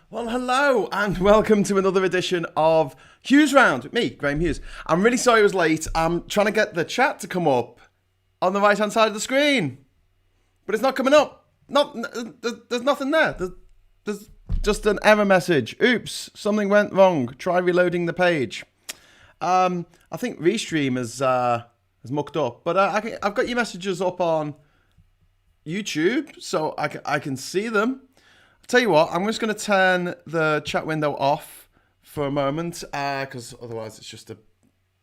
Well, hello and welcome to another edition of HughesRound with me, Graham Hughes. I'm really sorry I was late. I'm trying to get the chat to come up on the right-hand side of the screen, but it's not coming up. There's nothing there. There's just an error message. Oops, something went wrong. Try reloading the page. I think Restream has mucked up, but I've got your messages up on YouTube, so I can see them. Tell you what, I'm just going to turn the chat window off for a moment, because otherwise it's just a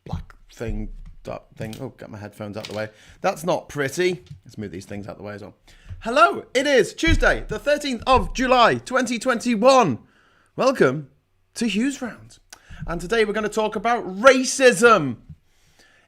black thing. Oh, get my headphones out of the way. That's not pretty. Let's move these things out of the way as well. Hello, it is Tuesday, the 13th of July, 2021. Welcome to HughesRound. And today we're going to talk about racism.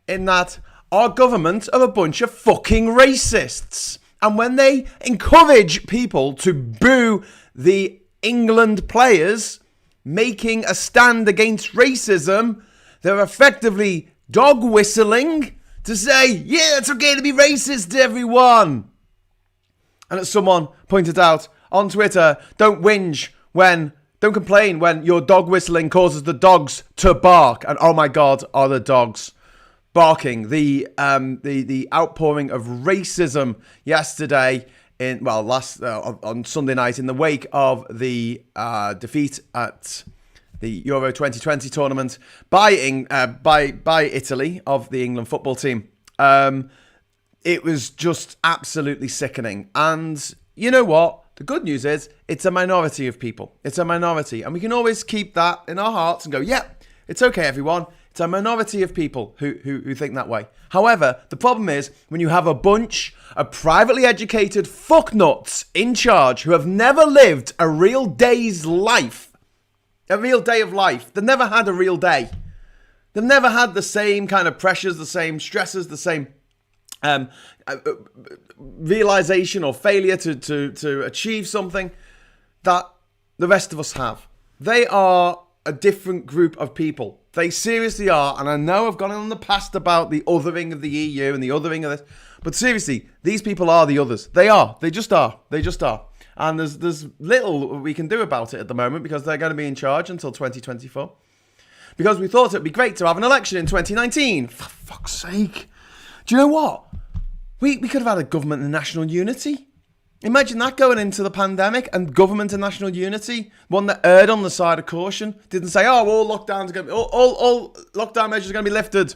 In that our government are a bunch of fucking racists. And when they encourage people to boo the England players making a stand against racism, they're effectively dog whistling to say, yeah, it's okay to be racist, everyone. And as someone pointed out on Twitter, don't complain when your dog whistling causes the dogs to bark. And oh my God, are the dogs barking. The outpouring of racism yesterday on Sunday night in the wake of the defeat at the Euro 2020 tournament by Italy of the England football team. It was just absolutely sickening. And you know what? The good news is it's a minority of people. It's a minority. And we can always keep that in our hearts and go, yeah, it's okay, everyone. It's a minority of people who think that way. However, the problem is when you have a bunch of privately educated fucknuts in charge who have never lived a real day's life, a real day of life. They've never had a real day. They've never had the same kind of pressures, the same stresses, the same realization or failure to achieve something that the rest of us have. They are a different group of people. They seriously are, and I know I've gone on in the past about the othering of the EU and the othering of this, but seriously, these people are the others. They are. They just are. They just are. And there's little we can do about it at the moment because they're going to be in charge until 2024. Because we thought it'd be great to have an election in 2019. For fuck's sake. Do you know what? We could have had a government and national unity. Imagine that going into the pandemic and government and national unity, one that erred on the side of caution, didn't say, "Oh, all lockdown measures are going to be lifted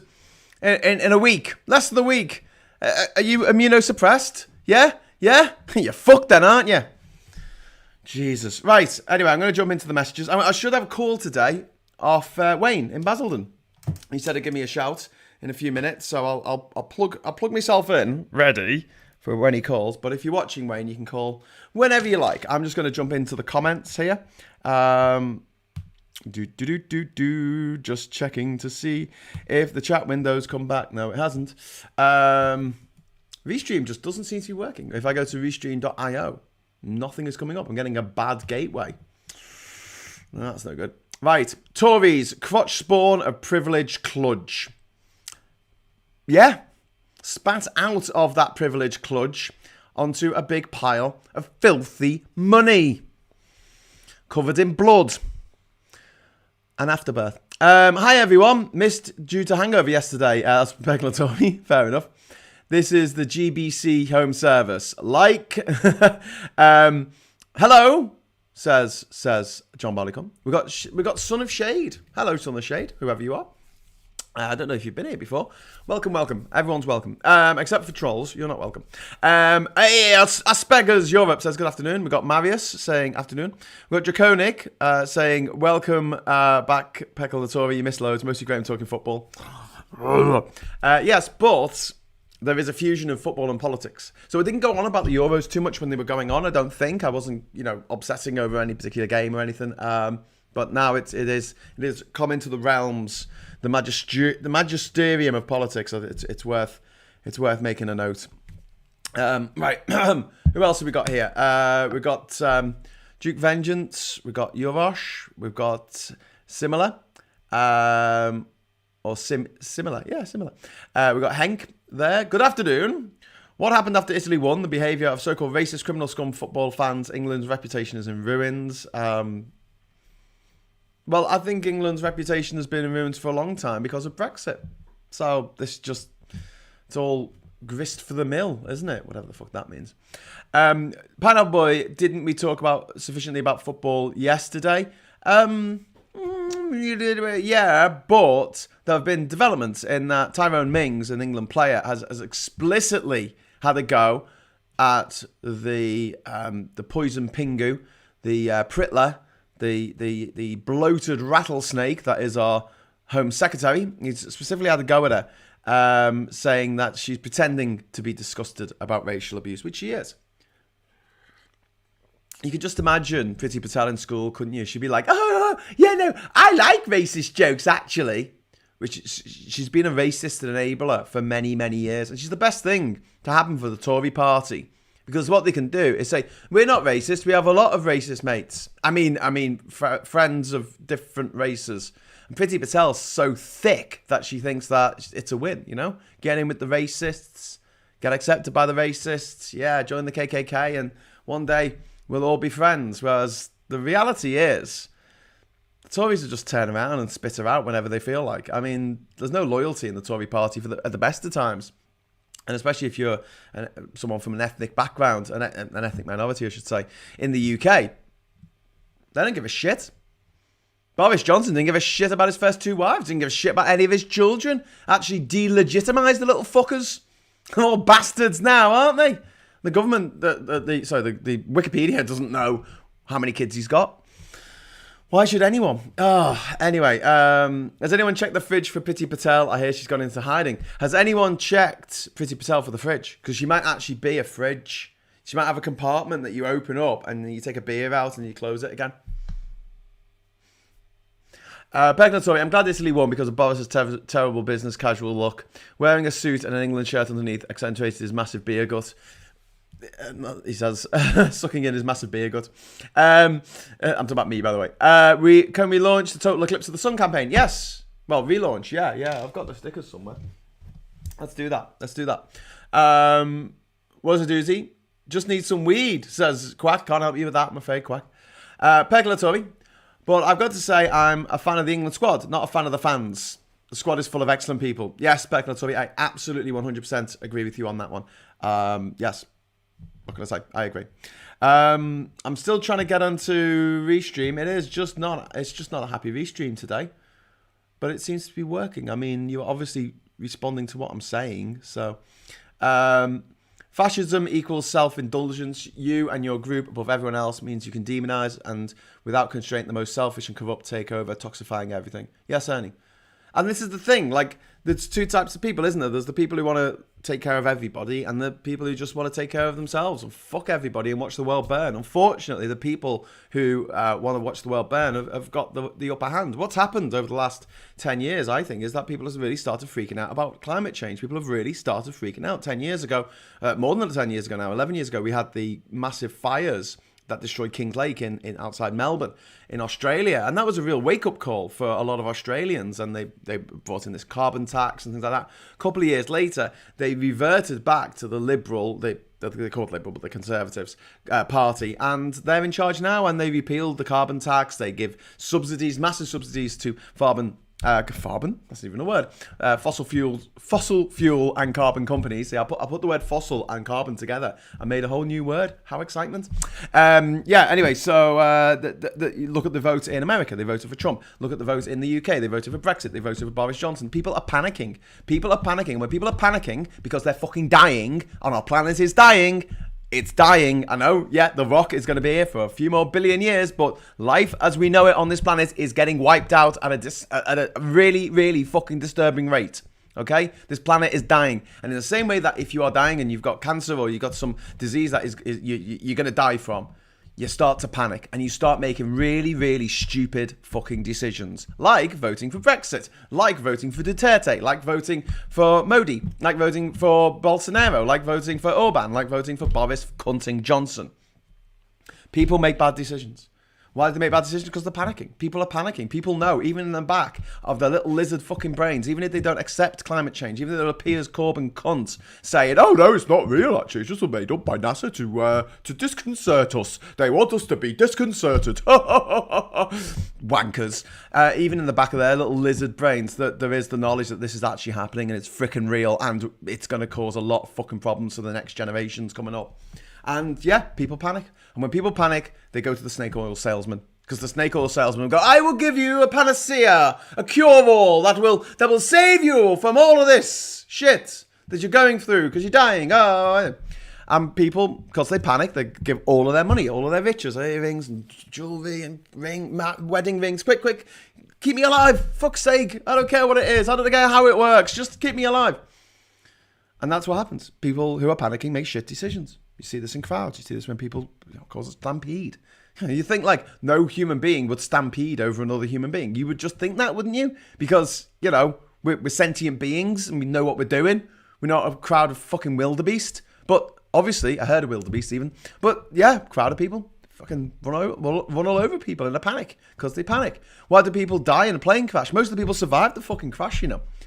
in a week, less than a week." Are you immunosuppressed? Yeah. You're fucked then, aren't you? Jesus. Right. Anyway, I'm going to jump into the messages. I should have a call today off Wayne in Basildon. He said he'd give me a shout in a few minutes, so I'll plug myself in ready for when he calls. But if you're watching, Wayne, you can call whenever you like. I'm just going to jump into the comments here. Just checking to see if the chat window's come back. No, it hasn't. Restream just doesn't seem to be working. If I go to restream.io, nothing is coming up. I'm getting a bad gateway. No, that's no good. Right. Tories, crotch spawn of privilege kludge. Yeah. Spat out of that privilege kludge onto a big pile of filthy money covered in blood and afterbirth. Hi everyone, missed due to hangover yesterday. That's Pegler Tory. Fair enough. This is the GBC home service. Hello, says John Barleycombe. We got Son of Shade. Hello, Son of Shade, whoever you are. I don't know if you've been here before. Welcome. Everyone's welcome. Except for trolls. You're not welcome. Asperger's Europe says good afternoon. We've got Marius saying afternoon. We've got Draconic saying welcome back, Peckle the Tory. You missed loads. Mostly Graham talking football. Yes, but there is a fusion of football and politics. So I didn't go on about the Euros too much when they were going on, I don't think. I wasn't, obsessing over any particular game or anything. But now it is come into the realms, the magisterium of politics. It's worth making a note. Right, who else have we got here? We've got Duke Vengeance. We've got Yorosh. We've got Similar. Similar. Yeah, similar. We've got Henk there. Good afternoon. What happened after Italy won? The behaviour of so-called racist criminal scum football fans. England's reputation is in ruins. Well, I think England's reputation has been ruined for a long time because of Brexit. So it's all grist for the mill, isn't it? Whatever the fuck that means. Pineapple Boy, didn't we talk sufficiently about football yesterday? Yeah, but there have been developments in that Tyrone Mings, an England player, has explicitly had a go at the poison pingu, the Pritler, the bloated rattlesnake that is our Home Secretary. He's specifically had a go at her, saying that she's pretending to be disgusted about racial abuse, which she is. You could just imagine Priti Patel in school, couldn't you? She'd be like, oh, yeah, no, I like racist jokes, actually. Which she's been a racist enabler for many, many years. And she's the best thing to happen for the Tory party. Because what they can do is say, we're not racist, we have a lot of racist mates. I mean, friends of different races. And Priti Patel's so thick that she thinks that it's a win, you know? Get in with the racists, get accepted by the racists, yeah, join the KKK, and one day we'll all be friends. Whereas the reality is, the Tories will just turn around and spit her out whenever they feel like. I mean, there's no loyalty in the Tory party at the best of times. And especially if you're someone from an ethnic background, an ethnic minority, I should say, in the UK, they don't give a shit. Boris Johnson didn't give a shit about his first two wives, didn't give a shit about any of his children. Actually delegitimised the little fuckers. They're all bastards now, aren't they? The government, the Wikipedia doesn't know how many kids he's got. Why should anyone? Anyway, has anyone checked the fridge for Priti Patel? I hear she's gone into hiding. Has anyone checked Priti Patel for the fridge? Because she might actually be a fridge. She might have a compartment that you open up and you take a beer out and you close it again. Tory, I'm glad Italy won because of Boris's terrible business casual look. Wearing a suit and an England shirt underneath accentuated his massive beer gut. He says, sucking in his massive beer gut. I'm talking about me, by the way. Can we launch the Total Eclipse of the Sun campaign? Yes. Well, relaunch. Yeah. I've got the stickers somewhere. Let's do that. What's a doozy? Just need some weed, says Quack. Can't help you with that, I'm afraid, Quack. Tory. But I've got to say, I'm a fan of the England squad, not a fan of the fans. The squad is full of excellent people. Yes, Tory, I absolutely 100% agree with you on that one. Yes. What can I say? I agree. I'm still trying to get onto Restream. It's just not a happy Restream today. But it seems to be working. I mean, you're obviously responding to what I'm saying. So, fascism equals self-indulgence. You and your group above everyone else means you can demonize and without constraint the most selfish and corrupt take over, toxifying everything. Yes, Ernie. And this is the thing, like, there's two types of people, isn't there? There's the people who want to take care of everybody and the people who just want to take care of themselves and fuck everybody and watch the world burn. Unfortunately, the people who want to watch the world burn have got the upper hand. What's happened over the last 10 years, I think, is that people have really started freaking out about climate change. People have really started freaking out. 10 years ago, more than 10 years ago now, 11 years ago, we had the massive fires that destroyed Kings Lake in outside Melbourne in Australia, and that was a real wake-up call for a lot of Australians, and they brought in this carbon tax and things like that. A couple of years later, they reverted back to the Liberal, they call it Liberal, but the Conservatives party, and they're in charge now, and they repealed the carbon tax. They give subsidies, massive subsidies to carbon, that's not even a word, fossil fuel and carbon companies. See, I put the word fossil and carbon together and made a whole new word. How excitement. Anyway, so look at the vote in America. They voted for Trump. Look at the vote in the UK. They voted for Brexit. They voted for Boris Johnson. People are panicking. When people are panicking because they're fucking dying and our planet is dying, it's dying. I know, yeah, The Rock is going to be here for a few more billion years, but life as we know it on this planet is getting wiped out at a really, really fucking disturbing rate. Okay? This planet is dying. And in the same way that if you are dying and you've got cancer or you've got some disease that you're going to die from, you start to panic and you start making really, really stupid fucking decisions. Like voting for Brexit, like voting for Duterte, like voting for Modi, like voting for Bolsonaro, like voting for Orban, like voting for Boris Cunting Johnson. People make bad decisions. Why did they make bad decisions? Because they're panicking. People are panicking. People know, even in the back of their little lizard fucking brains, even if they don't accept climate change, even though their Piers Corbyn cunts saying, oh no, it's not real actually, it's just made up by NASA to disconcert us. They want us to be disconcerted. Wankers. Even in the back of their little lizard brains, that there is the knowledge that this is actually happening and it's freaking real and it's going to cause a lot of fucking problems for the next generations coming up. And yeah, people panic. And when people panic, they go to the snake oil salesman. Because the snake oil salesman will go, I will give you a panacea, a cure-all that will save you from all of this shit that you're going through because you're dying. Oh. And people, because they panic, they give all of their money, all of their riches, earrings and jewelry and wedding rings. Quick, keep me alive. Fuck's sake. I don't care what it is. I don't care how it works. Just keep me alive. And that's what happens. People who are panicking make shit decisions. You see this in crowds. You see this when people cause a stampede. You think like no human being would stampede over another human being. You would just think that, wouldn't you? Because, we're sentient beings and we know what we're doing. We're not a crowd of fucking wildebeest. But obviously, a herd of wildebeest even. But yeah, crowd of people fucking run all over people in a panic because they panic. Why do people die in a plane crash? Most of the people survived the fucking crash,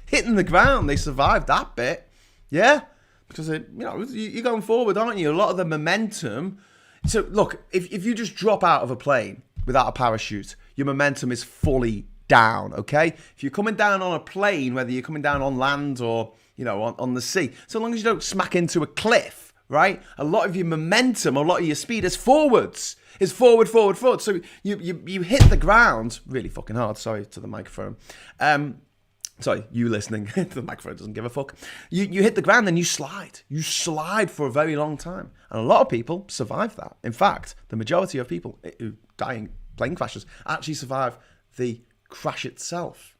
Hitting the ground, they survived that bit. Yeah. Because, you're going forward, aren't you? A lot of the momentum. So, look, if you just drop out of a plane without a parachute, your momentum is fully down, okay? If you're coming down on a plane, whether you're coming down on land or, on the sea, so long as you don't smack into a cliff, right? A lot of your momentum, a lot of your speed is forwards. Is forward. So you hit the ground really fucking hard. Sorry to the microphone. Sorry, you listening. The microphone doesn't give a fuck. You hit the ground, then you slide. You slide for a very long time. And a lot of people survive that. In fact, the majority of people who die in plane crashes actually survive the crash itself.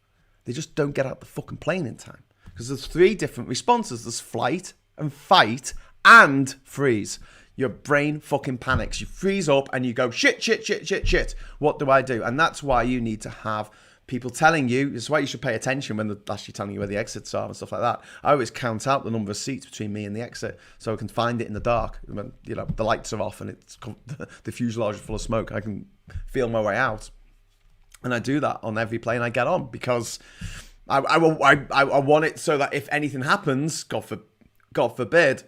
They just don't get out the fucking plane in time. Because there's 3 different responses. There's flight and fight and freeze. Your brain fucking panics. You freeze up and you go, shit. What do I do? And that's why you need to have people telling you. It's why you should pay attention when they're actually telling you where the exits are and stuff like that. I always count out the number of seats between me and the exit so I can find it in the dark. When the lights are off and it's the fuselage is full of smoke, I can feel my way out. And I do that on every plane I get on because I want it so that if anything happens, God forbid,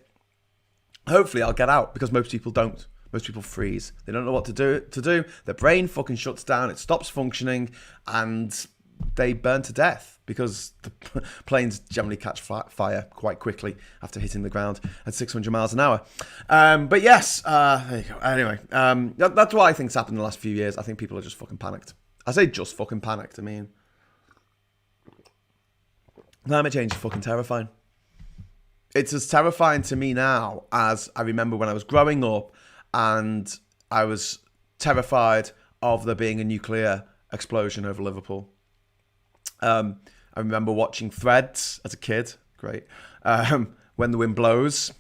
hopefully I'll get out, because most people don't. Most people freeze. They don't know what to do. Their brain fucking shuts down. It stops functioning, and they burn to death because the planes generally catch fire quite quickly after hitting the ground at 600 miles an hour. But yes, there you go. Anyway, that's what I think's happened in the last few years. I think people are just fucking panicked. I say just fucking panicked. I mean, climate change is fucking terrifying. It's as terrifying to me now as I remember when I was growing up and I was terrified of there being a nuclear explosion over Liverpool. I remember watching Threads as a kid. Great. When the Wind Blows.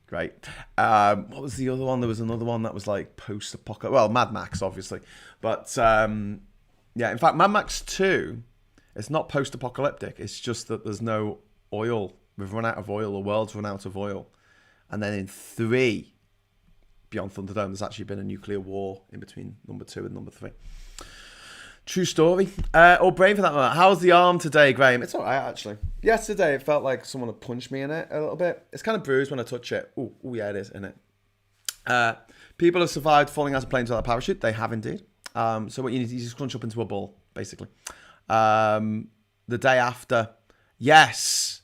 Great. What was the other one? There was another one that was like post-apocalyptic. Well, Mad Max, obviously. But yeah, in fact, Mad Max 2, it's not post-apocalyptic. It's just that there's no oil. We've run out of oil. The world's run out of oil. And then in 3, Beyond Thunderdome, there's actually been a nuclear war in between number 2 and number 3. True story. Or Brave for that matter. How's the arm today, Graham? It's all right, actually. Yesterday, it felt like someone had punched me in it a little bit. It's kind of bruised when I touch it. Oh, yeah, it is, isn't it? People have survived falling out of planes without a parachute. They have indeed. So what you need to do is just crunch up into a ball, basically. The day after. Yes.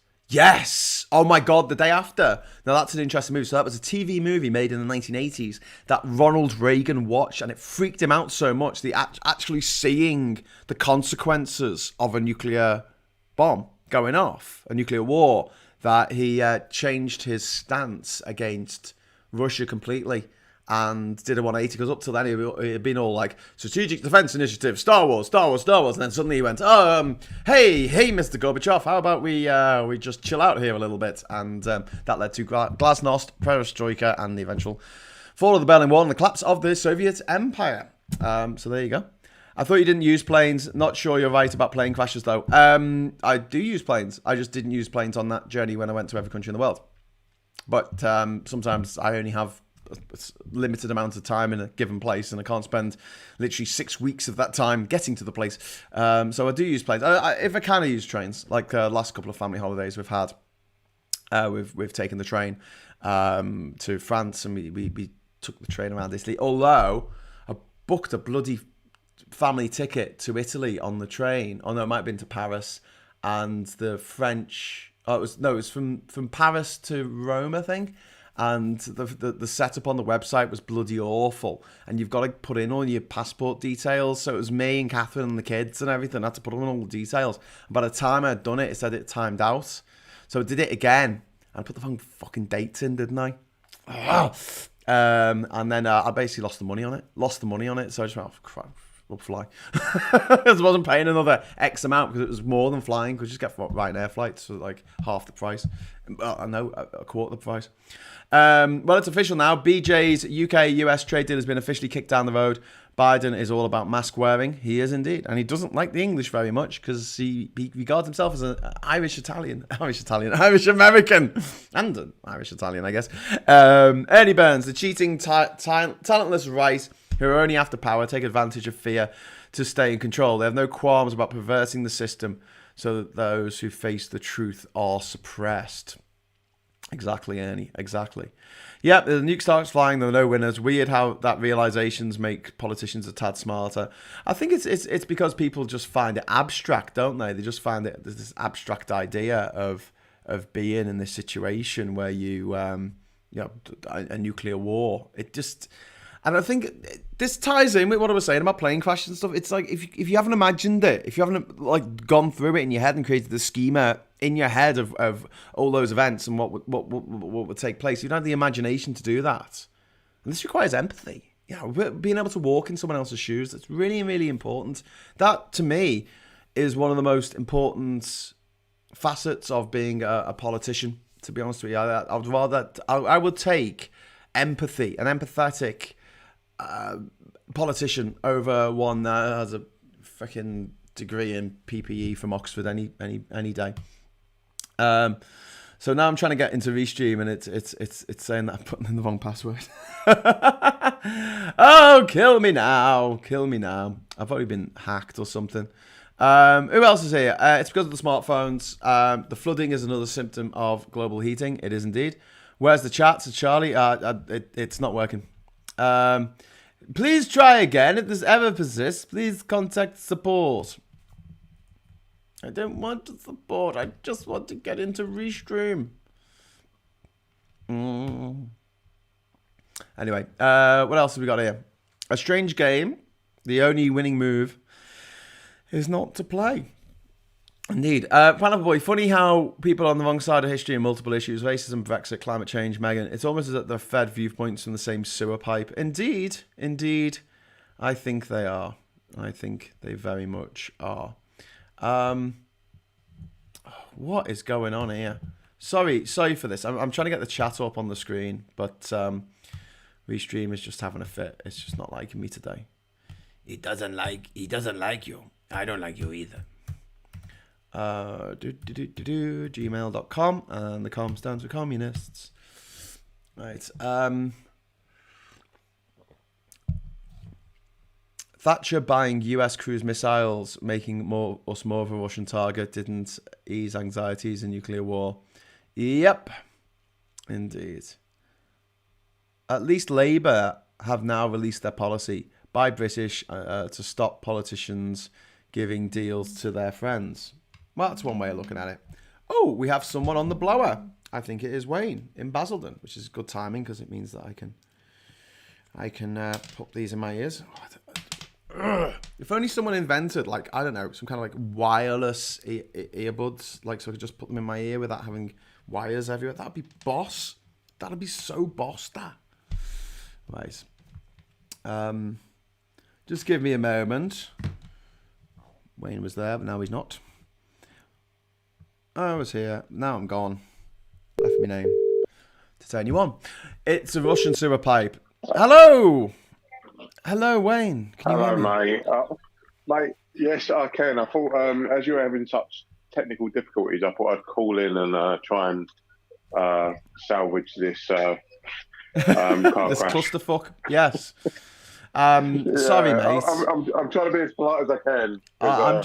Oh my God, the day after. Now that's an interesting movie. So that was a TV movie made in the 1980s that Ronald Reagan watched, and it freaked him out so much, actually seeing the consequences of a nuclear bomb going off, a nuclear war, that he changed his stance against Russia completely and did a 180, because up till then he had been all like, Strategic Defense Initiative, Star Wars, and then suddenly he went, hey, Mr. Gorbachev, how about we just chill out here a little bit? And that led to Glasnost, Perestroika, and the eventual fall of the Berlin Wall and the collapse of the Soviet Empire. So there you go. I thought you didn't use planes. Not sure you're right about plane crashes, though. I do use planes. I just didn't use planes on that journey when I went to every country in the world. But sometimes I only have limited amount of time in a given place, and I can't spend literally 6 weeks of that time getting to the place. So I do use planes. If I can, I use trains. Like last couple of family holidays we've had, we've taken the train to France, and we took the train around Italy. Although I booked a bloody family ticket to Italy on the train. Oh no, it might have been to Paris, and the French. Oh, it was from Paris to Rome, I think. And the setup on the website was bloody awful. And you've got to put in all your passport details. So it was me and Catherine and the kids and everything. I had to put in all the details. And by the time I'd done it, it said it timed out. So I did it again. I put the wrong fucking dates in, didn't I? Oh. And then I basically lost the money on it. So I just went, oh, crap. We'll fly. I wasn't paying another X amount because it was more than flying. Because you just get Ryanair flights for like half the price. I know, a quarter the price. Well, it's official now. BJ's UK-US trade deal has been officially kicked down the road. Biden is all about mask wearing. He is indeed. And he doesn't like the English very much because he regards himself as an Irish-American, and an Irish-Italian, I guess. Ernie Burns, the cheating, talentless right who are only after power, take advantage of fear to stay in control. They have no qualms about perverting the system so that those who face the truth are suppressed. Exactly, Ernie. Exactly. Yeah, the nuke starts flying. There are no winners. Weird how that realizations make politicians a tad smarter. I think it's because people just find it abstract, don't they? They just find it this abstract idea of being in this situation where you a nuclear war. It just. And I think this ties in with what I was saying about plane crashes and stuff. It's like if you haven't imagined it, if you haven't like gone through it in your head and created the schema in your head of all those events and what would take place, you don't have the imagination to do that. And this requires empathy. Yeah, being able to walk in someone else's shoes. That's really, really important. That to me is one of the most important facets of being a politician. To be honest with you, I would take empathy, an empathetic politician over one that has a freaking degree in PPE from Oxford any day. So now I'm trying to get into Restream and it's saying that I'm putting in the wrong password. Oh, kill me now. I've already been hacked or something. Who else is here? It's because of the smartphones. The flooding is another symptom of global heating. It is indeed. Where's the chat? So Charlie, it's not working. Please try again. If this ever persists, please contact support. I don't want to support. I just want to get into Restream. Anyway, what else have we got here? A strange game. The only winning move is not to play. Indeed. Pineapple Boy, funny how people on the wrong side of history in multiple issues, racism, Brexit, climate change, Meghan, it's almost as if they're fed viewpoints from the same sewer pipe. Indeed. I think they are. I think they very much are. What is going on here? Sorry for this. I'm trying to get the chat up on the screen, but Restream is just having a fit. It's just not liking me today. He doesn't like you. I don't like you either. Gmail.com, and the com stands for communists. Right. Thatcher buying US cruise missiles, making us more of a Russian target, didn't ease anxieties in nuclear war. Yep. Indeed. At least Labour have now released their policy by British to stop politicians giving deals to their friends. Well, that's one way of looking at it. Oh, we have someone on the blower. I think it is Wayne in Basildon, which is good timing because it means that I can put these in my ears. If only someone invented, like, I don't know, some kind of like wireless earbuds, like, so I could just put them in my ear without having wires everywhere. That'd be boss. That'd be so boss, that. Right. Just give me a moment. Wayne was there, but now he's not. I was here. Now I'm gone. Left my name to turn you on. It's a Russian sewer pipe. Hello, Wayne. Can you hear me? Mate. Mate, yes, I can. I thought, as you're having such technical difficulties, I thought I'd call in and try and salvage this car This crash. clusterfuck. Yes. Sorry, Yeah, mate. I'm trying to be as polite as I can. I'm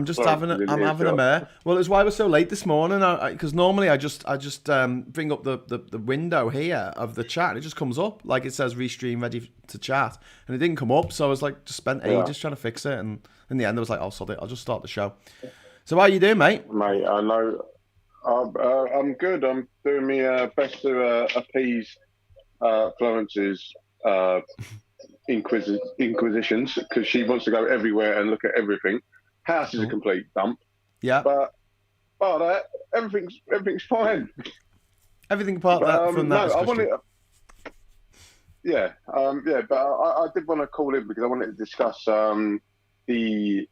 just having a mare. Well, it's why I was so late this morning. Because normally I just bring up the window here of the chat, and it just comes up like it says restream ready to chat, and it didn't come up. So I was like, just spent ages trying to fix it, and in the end I was like, oh, sod it, I'll just start the show. So how you doing, mate? Mate, I know. I'm good. I'm doing my best to appease Florence's inquisitions, because she wants to go everywhere and look at everything. House is a complete dump. Yeah. But that everything's fine. Everything apart that from that. I wanted. But I did want to call in because I wanted to discuss the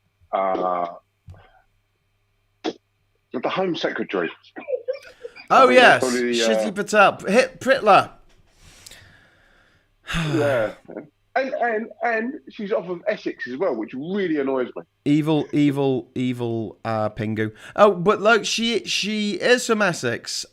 Home Secretary. Oh yes, Shitty Patel, hit Pritler. Yeah. And she's off of Essex as well, which really annoys me. Evil Pingu. Oh, but look, she is from Essex,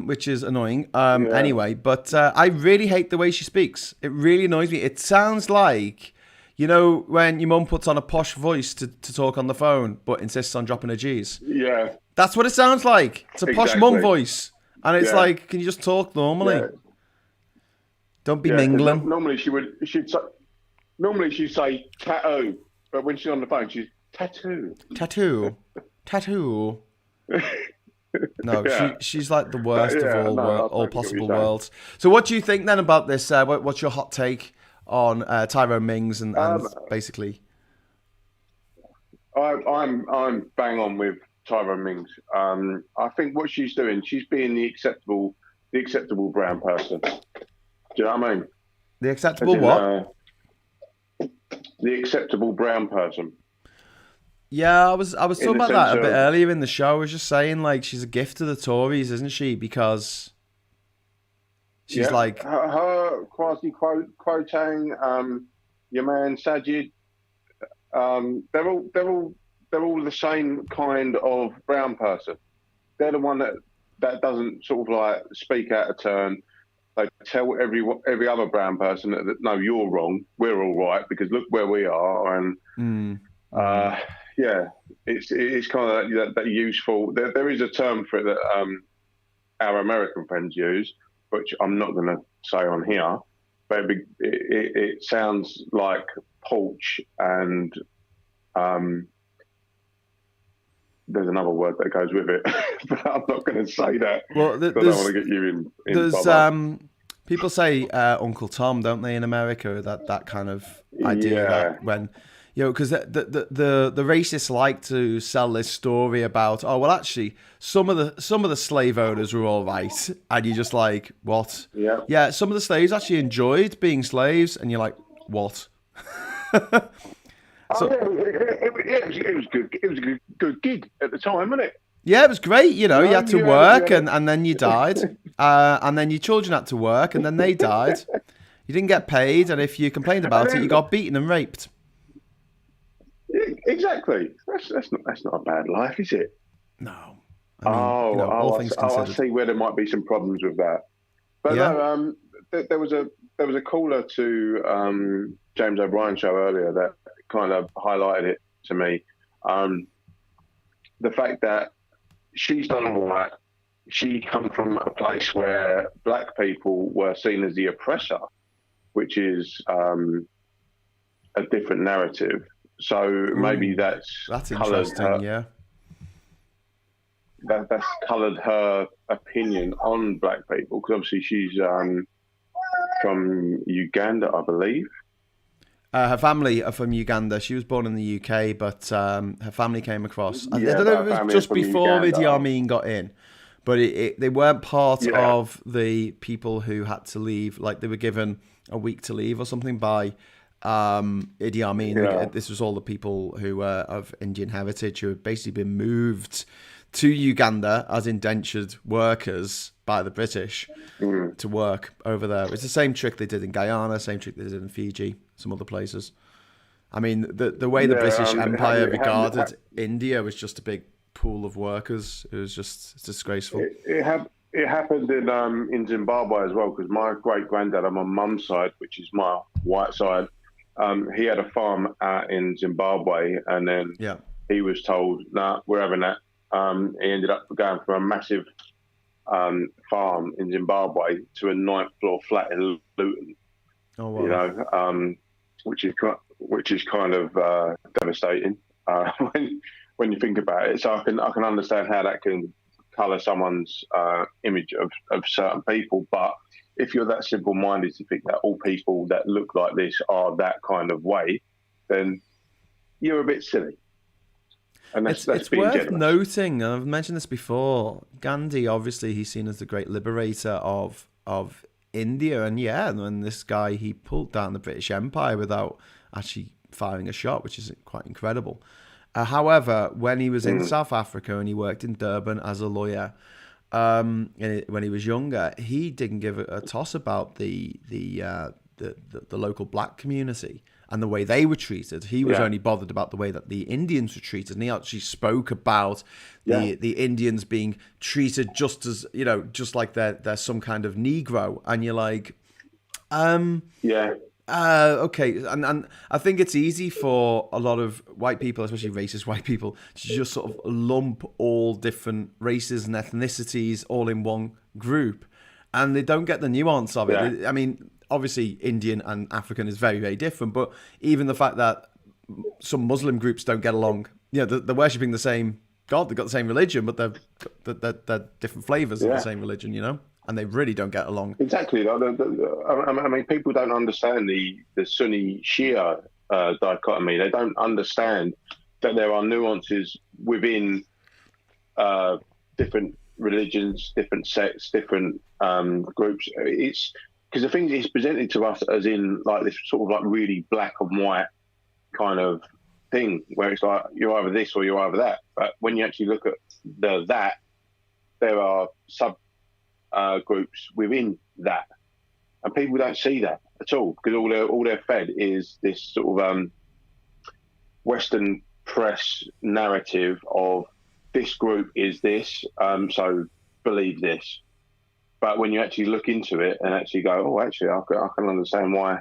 which is annoying. Anyway, but I really hate the way she speaks. It really annoys me. It sounds like, you know, when your mum puts on a posh voice to talk on the phone, but insists on dropping her G's. Yeah. That's what it sounds like. It's a posh mum voice, and it's like, can you just talk normally? Yeah. Don't be mingling. Normally she'd say tattoo, but when she's on the phone, she's tattoo. No, she's like the worst of all possible worlds. So, what do you think then about this? What's your hot take on Tyrone Mings and basically? I'm bang on with Tyrone Mings. I think what she's doing, she's being the acceptable brown person. Do you know what I mean? The acceptable what? The acceptable brown person. Yeah, I was talking about that a bit earlier in the show. I was just saying, like, she's a gift to the Tories, isn't she? Because she's like her quasi Quotang, your man Sajid. They're all the same kind of brown person. They're the one that doesn't sort of like speak out of turn. They tell every other brown person that no, you're wrong. We're all right because look where we are. And it's kind of that useful. There is a term for it that our American friends use, which I'm not going to say on here, but it sounds like porch and there's another word that goes with it, but I'm not going to say that. Well, I don't want to get you in trouble. People say Uncle Tom, don't they, in America? That kind of idea that when, you know, because the racists like to sell this story about, oh well, actually some of the slave owners were all right, and you're just like, what? Yeah, some of the slaves actually enjoyed being slaves, and you're like, what? So, it was good. It was a good gig at the time, wasn't it? Yeah, it was great. You know, you had to work, and then you died, and then your children had to work, and then they died. You didn't get paid, and if you complained about it, you got beaten and raped. Exactly. That's not a bad life, is it? No. I mean, all things considered. I see where there might be some problems with that. But no, there was a caller to James O'Brien's show earlier that kind of highlighted it to me. The fact that she's done all that. She come from a place where black people were seen as the oppressor, which is a different narrative. So maybe that's interesting. That's coloured her opinion on black people, because obviously she's from Uganda, I believe. Her family are from Uganda. She was born in the UK, but her family came across. I don't know if it was just before Idi Amin got in, but they weren't part of the people who had to leave. Like, they were given a week to leave or something by Idi Amin. Yeah. This was all the people who were of Indian heritage who had basically been moved to Uganda as indentured workers by the British to work over there. It's the same trick they did in Guyana, same trick they did in Fiji, some other places. I mean, the way the British Empire regarded India was just a big pool of workers. It was just disgraceful. It It happened in Zimbabwe as well, because my great granddad on my mum's side, which is my white side, he had a farm out in Zimbabwe, and then Yeah. he was told, "Nah, we're having that." He ended up going from a massive farm in Zimbabwe to a ninth floor flat in Luton. Oh wow. You know, which is kind of devastating when you think about it. So I can understand how that can colour someone's image of certain people. But if you're that simple-minded to think that all people that look like this are that kind of way, then you're a bit silly. And that's It's being worth generous. noting, and I've mentioned this before, Gandhi, obviously, he's seen as the great liberator of India. And yeah, when this guy, he pulled down the British Empire without actually firing a shot, which is quite incredible. However, when he was in South Africa and he worked in Durban as a lawyer, when he was younger, he didn't give a toss about the local black community and the way they were treated. He was only bothered about the way that the Indians were treated, and he actually spoke about the Indians being treated just as, you know, just like they're some kind of Negro, and you're like, okay, and I think it's easy for a lot of white people, especially racist white people, to just sort of lump all different races and ethnicities all in one group, and they don't get the nuance of it. I mean, obviously, Indian and African is very, very different, but even the fact that some Muslim groups don't get along, you know, they're worshipping the same God, they've got the same religion, but they're different flavors of the same religion, you know? And they really don't get along. Exactly. I mean, people don't understand the Sunni Shia dichotomy. They don't understand that there are nuances within different religions, different sects, different groups. It's because the thing is presented to us as in like this sort of like really black and white kind of thing, where it's like you're either this or you're either that. But when you actually look at that, there are sub groups within that, and people don't see that at all, because all they're fed is this sort of Western press narrative of this group is this, so believe this. But when you actually look into it and actually go, oh, actually, I can understand why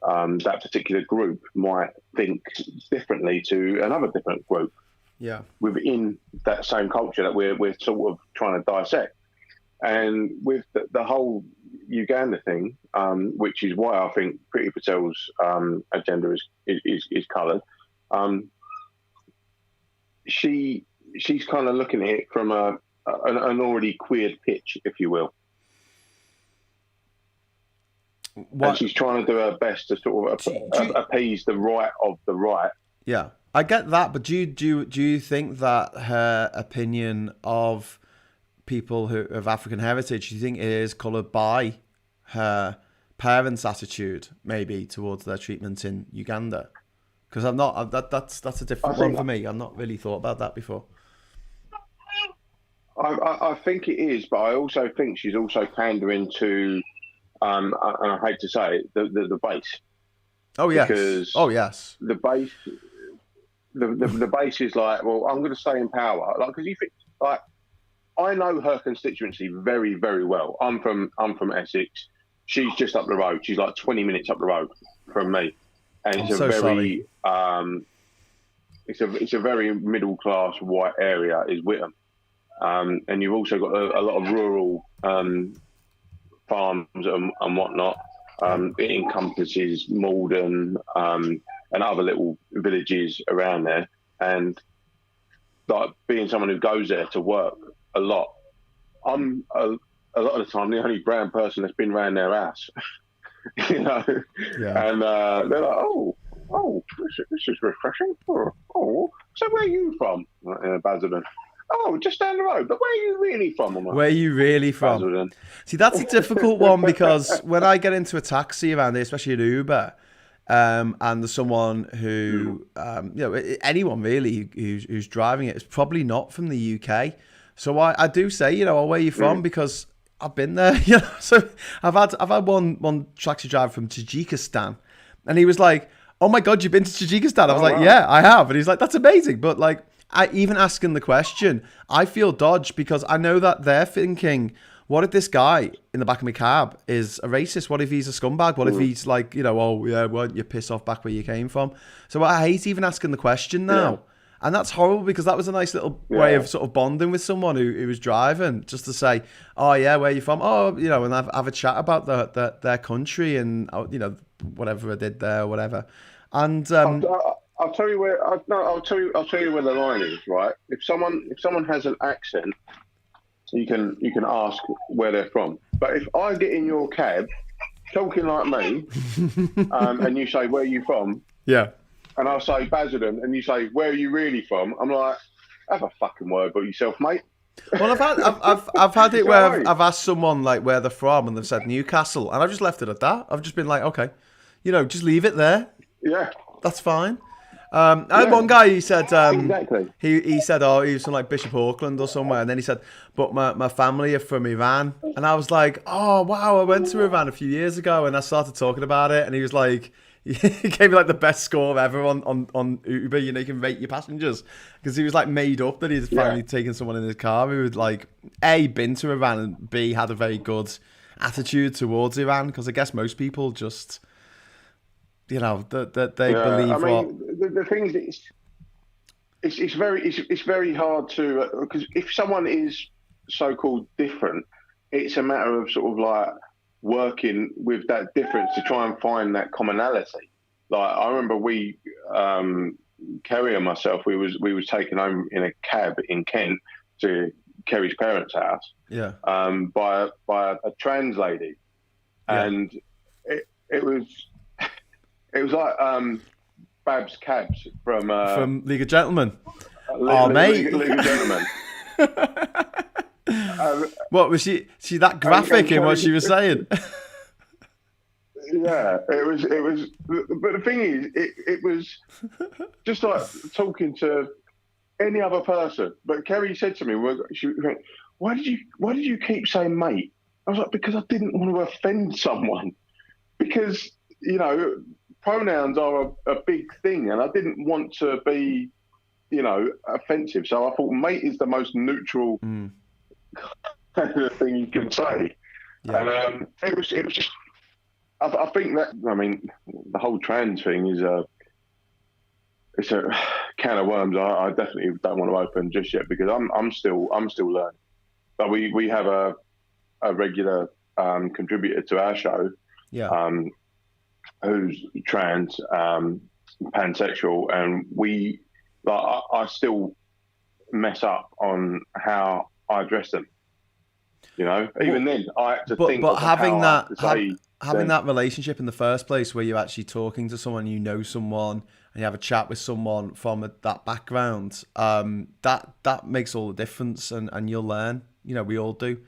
that particular group might think differently to another different group. Yeah, within that same culture that we're sort of trying to dissect. And with the whole Uganda thing, which is why I think Priti Patel's agenda is coloured, she's kind of looking at it from an already queered pitch, if you will. What? And she's trying to do her best to sort of appease the right of the right. Yeah, I get that, but do you think that her opinion of people who of African heritage, do you think it is coloured by her parents' attitude, maybe towards their treatment in Uganda? Because I'm not. That's a different one for me. I've not really thought about that before. I think it is, but I also think she's also pandering to, and I hate to say it, the base. Oh yes. Because the base, the base is like, well, I'm going to stay in power, like, because you think like. I know her constituency very, very well. I'm from Essex. She's just up the road. She's like 20 minutes up the road from me, and it's it's a very middle class white area is Whittam, and you've also got a lot of rural farms and whatnot. It encompasses Malden and other little villages around there, and like being someone who goes there to work a lot, I'm a lot of the time the only brown person that's been around their house, you know. Yeah. And they're like, oh, this is refreshing. Oh, so where are you from? Basildon. Oh, just down the road. But where are you really from? Where are you really from? Basildon. See, that's a difficult one, because when I get into a taxi around here, especially an Uber, and there's someone who, you know, anyone really who's driving it is probably not from the UK. So I do say, you know, where are you from? Because I've been there, you know. So I've had one taxi driver from Tajikistan, and he was like, "Oh my God, you've been to Tajikistan?" I was like, "Yeah, I have." And he's like, "That's amazing." But like, even asking the question, I feel dodged because I know that they're thinking, what if this guy in the back of my cab is a racist? What if he's a scumbag? What if he's like, oh yeah, well, you piss off back where you came from? So I hate even asking the question now. Yeah. And that's horrible because that was a nice little way of sort of bonding with someone who was driving, just to say, oh yeah, where are you from? Oh, and have a chat about their country and, whatever I did there or whatever. And I'll tell you where. I'll tell you where the line is. Right. If someone has an accent, you can ask where they're from. But if I get in your cab, talking like me, and you say where are you from? Yeah. And I'll say Basildon, and you say where are you really from? I'm like, have a fucking word about yourself, mate. Well, I've had it where I've asked someone like where they're from, and they've said Newcastle, and I've just left it at that. I've just been like, okay, just leave it there. Yeah, that's fine. I had one guy. He said exactly. He said, oh, he was from like Bishop Auckland or somewhere, and then he said, but my family are from Iran, and I was like, oh wow, I went to Iran a few years ago, and I started talking about it, and he was like. He gave me like the best score ever on Uber. You can rate your passengers because he was like made up that he'd finally taken someone in his car who had like A, been to Iran, and B, had a very good attitude towards Iran, because I guess most people just that they believe. I mean, the thing is, it's very hard to, because if someone is so-called different, it's a matter of sort of like working with that difference to try and find that commonality. Like I remember Kerry and myself, we was taken home in a cab in Kent to Kerry's parents' house. Yeah. By a trans lady, and it was like Babs Cabs from League of Gentlemen. Mate, League of Gentlemen. What was she that graphic in what she was saying? Yeah, it was. But the thing is, it was just like talking to any other person. But Kerry said to me, she went, why did you keep saying mate? I was like, because I didn't want to offend someone. Because pronouns are a big thing, and I didn't want to be, offensive. So I thought mate is the most neutral. Thing you can say. And it was just, I think that, I mean, the whole trans thing is it's a can of worms I definitely don't want to open just yet, because I'm still learning. But we have a regular contributor to our show, who's trans, pansexual, and I still mess up on how I address them. Even then, I had to think. But having that relationship in the first place, where you're actually talking to someone, someone, and you have a chat with someone from that background, that makes all the difference, and you'll learn. We all do.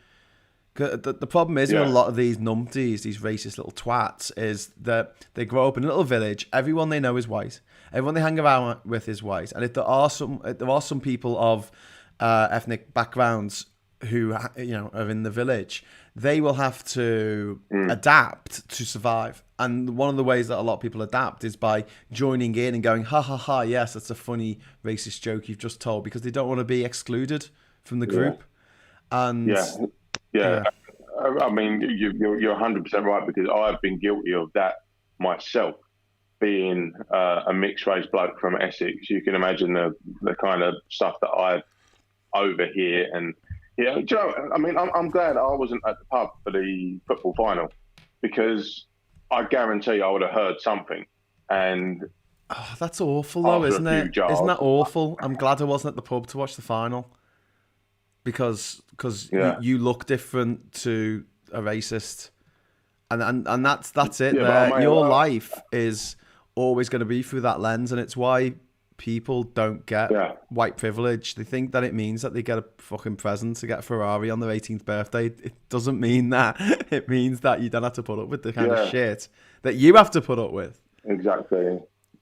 The problem is with a lot of these numpties, these racist little twats, is that they grow up in a little village. Everyone they know is white. Everyone they hang around with is white. And if there are some people of ethnic backgrounds who are in the village, they will have to adapt to survive. And one of the ways that a lot of people adapt is by joining in and going, ha ha ha, yes, that's a funny racist joke you've just told, because they don't want to be excluded from the group. And I mean, you're 100% right, because I've been guilty of that myself, being a mixed race bloke from Essex. You can imagine the kind of stuff that I overhear. And I mean, I'm glad I wasn't at the pub for the football final, because I guarantee I would have heard something. And that's awful, though, isn't it? Isn't that awful? I'm glad I wasn't at the pub to watch the final, because you look different to a racist, and that's it. Your life is always going to be through that lens, and it's why people don't get white privilege. They think that it means that they get a fucking present to get a Ferrari on their 18th birthday. It doesn't mean that. It means that you don't have to put up with the kind of shit that you have to put up with. Exactly.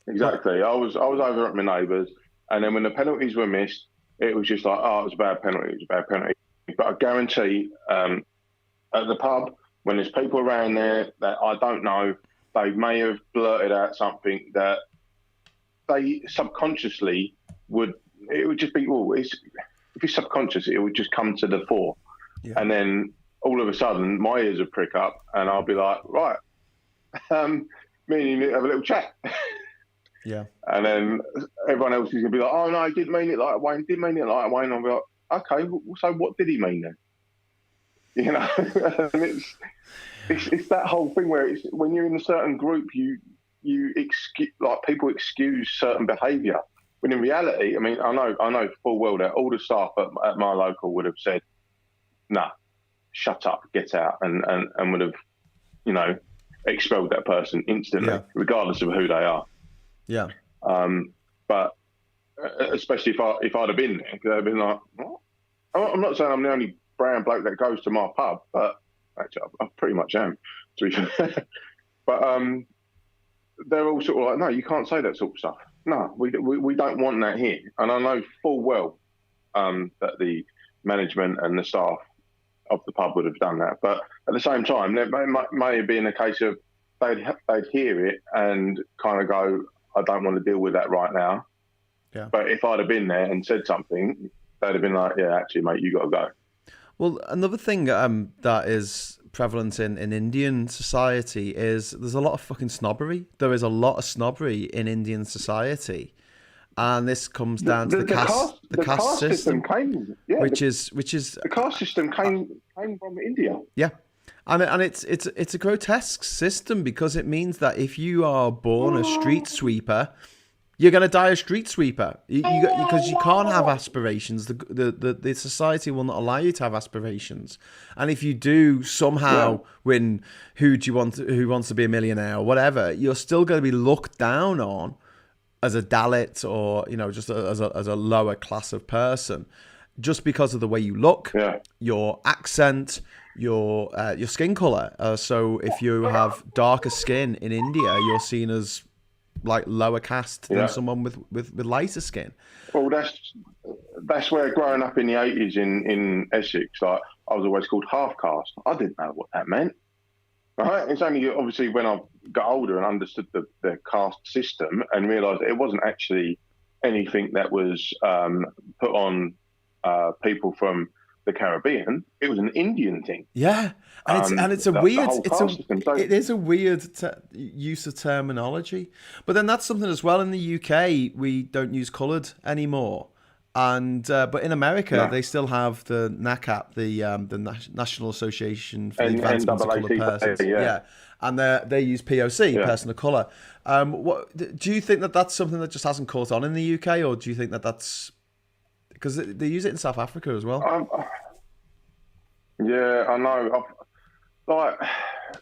I was over at my neighbour's, and then when the penalties were missed, it was just like, it was a bad penalty. But I guarantee, at the pub, when there's people around there that I don't know, they may have blurted out something that they subconsciously would it would just be, if you're subconscious, it would just come to the fore. Yeah. And then all of a sudden, my ears would prick up and I'll be like, right, me and you need to have a little chat. Yeah. And then everyone else is going to be like, oh, no, I didn't mean it like Wayne, And I'll be like, okay, so what did he mean then? You know, and it's that whole thing where it's when you're in a certain group, you excuse, like people excuse certain behaviour. When in reality, I mean, I know full well that all the staff at my local would have said, nah, shut up, get out, and would have, you know, expelled that person instantly, regardless of who they are. Yeah. But especially if I'd have been there, they'd have been like, what? I'm not saying I'm the only brown bloke that goes to my pub, but actually I pretty much am, to be fair. But they're all sort of like, no, you can't say that sort of stuff. No, we don't want that here. And I know full well that the management and the staff of the pub would have done that. But at the same time, there may have been a case of they'd hear it and kind of go, I don't want to deal with that right now. Yeah. But if I'd have been there and said something, they'd have been like, yeah, actually, mate, you got to go. Well, another thing that is prevalent in Indian society is there's a lot of fucking snobbery. There is a lot of snobbery in Indian society. And this comes down to the caste system which is the caste system came from India. Yeah. And it's a grotesque system because it means that if you are born a street sweeper, you're going to die a street sweeper because you can't have aspirations. The society will not allow you to have aspirations. And if you do somehow win Who Wants to Be a Millionaire or whatever, you're still going to be looked down on as a Dalit or, you know, just as a lower class of person, just because of the way you look, your accent, your skin color. So if you have darker skin in India, you're seen as like lower caste than someone with lighter skin. Well, that's where growing up in the 80s in Essex, like I was always called half caste. I didn't know what that meant. Right? It's only obviously when I got older and understood the caste system and realised it wasn't actually anything that was put on people from the Caribbean. It was an Indian thing. Yeah, and it's a weird. It is a weird use of terminology. But then that's something as well. In the UK, we don't use coloured anymore. And but in America, they still have the NACAP, the National Association for the Advancement of Coloured Persons. Yeah, and they use POC, person of colour. What do you think that's something that just hasn't caught on in the UK, or do you think that's because they use it in South Africa as well? Yeah, I know. I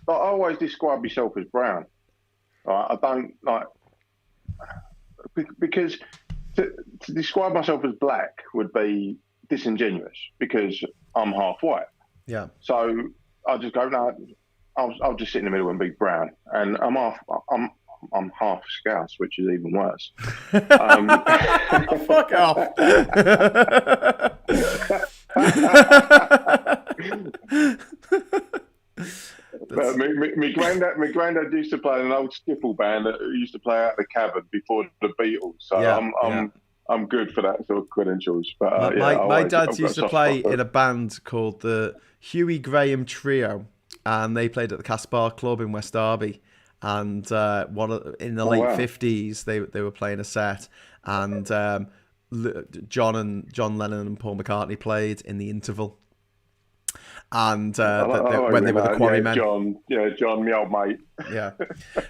always describe myself as brown. I don't like because. To describe myself as black would be disingenuous because I'm half white. Yeah. So I just go, no, I'll just sit in the middle and be brown. And I'm half Scouse, which is even worse. Fuck off. But my granddad used to play in an old skiffle band that used to play out the cabin before the Beatles. So I'm good for that sort of credentials. But my dad used to play in a band called the Hughie Graham Trio, and they played at the Caspar Club in West Derby. And in the late 50s, they were playing a set, and John Lennon and Paul McCartney played in the interval. And when they were the Quarrymen, John, my old mate. Yeah,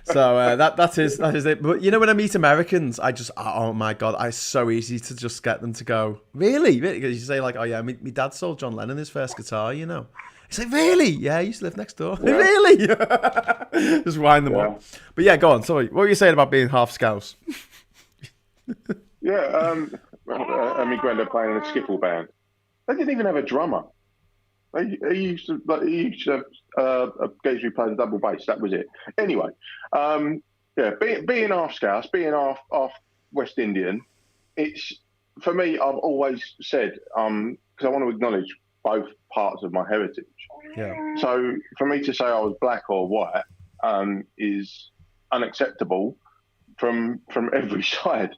so that is it. But you know, when I meet Americans, I just oh my god, it's so easy to just get them to go really, because you say like, oh yeah, my dad sold John Lennon his first guitar, you know. It's like, really? Yeah, I used to live next door. Yeah. Really? Just wind them up. But yeah, go on. Sorry, what were you saying about being half Scouse? And my granddad playing in a skiffle band. They didn't even have a drummer. He used to have a geezer who played the double bass. That was it. Anyway, being half Scouse, being half West Indian, it's for me. I've always said because I want to acknowledge both parts of my heritage. Yeah. So for me to say I was black or white is unacceptable from every side.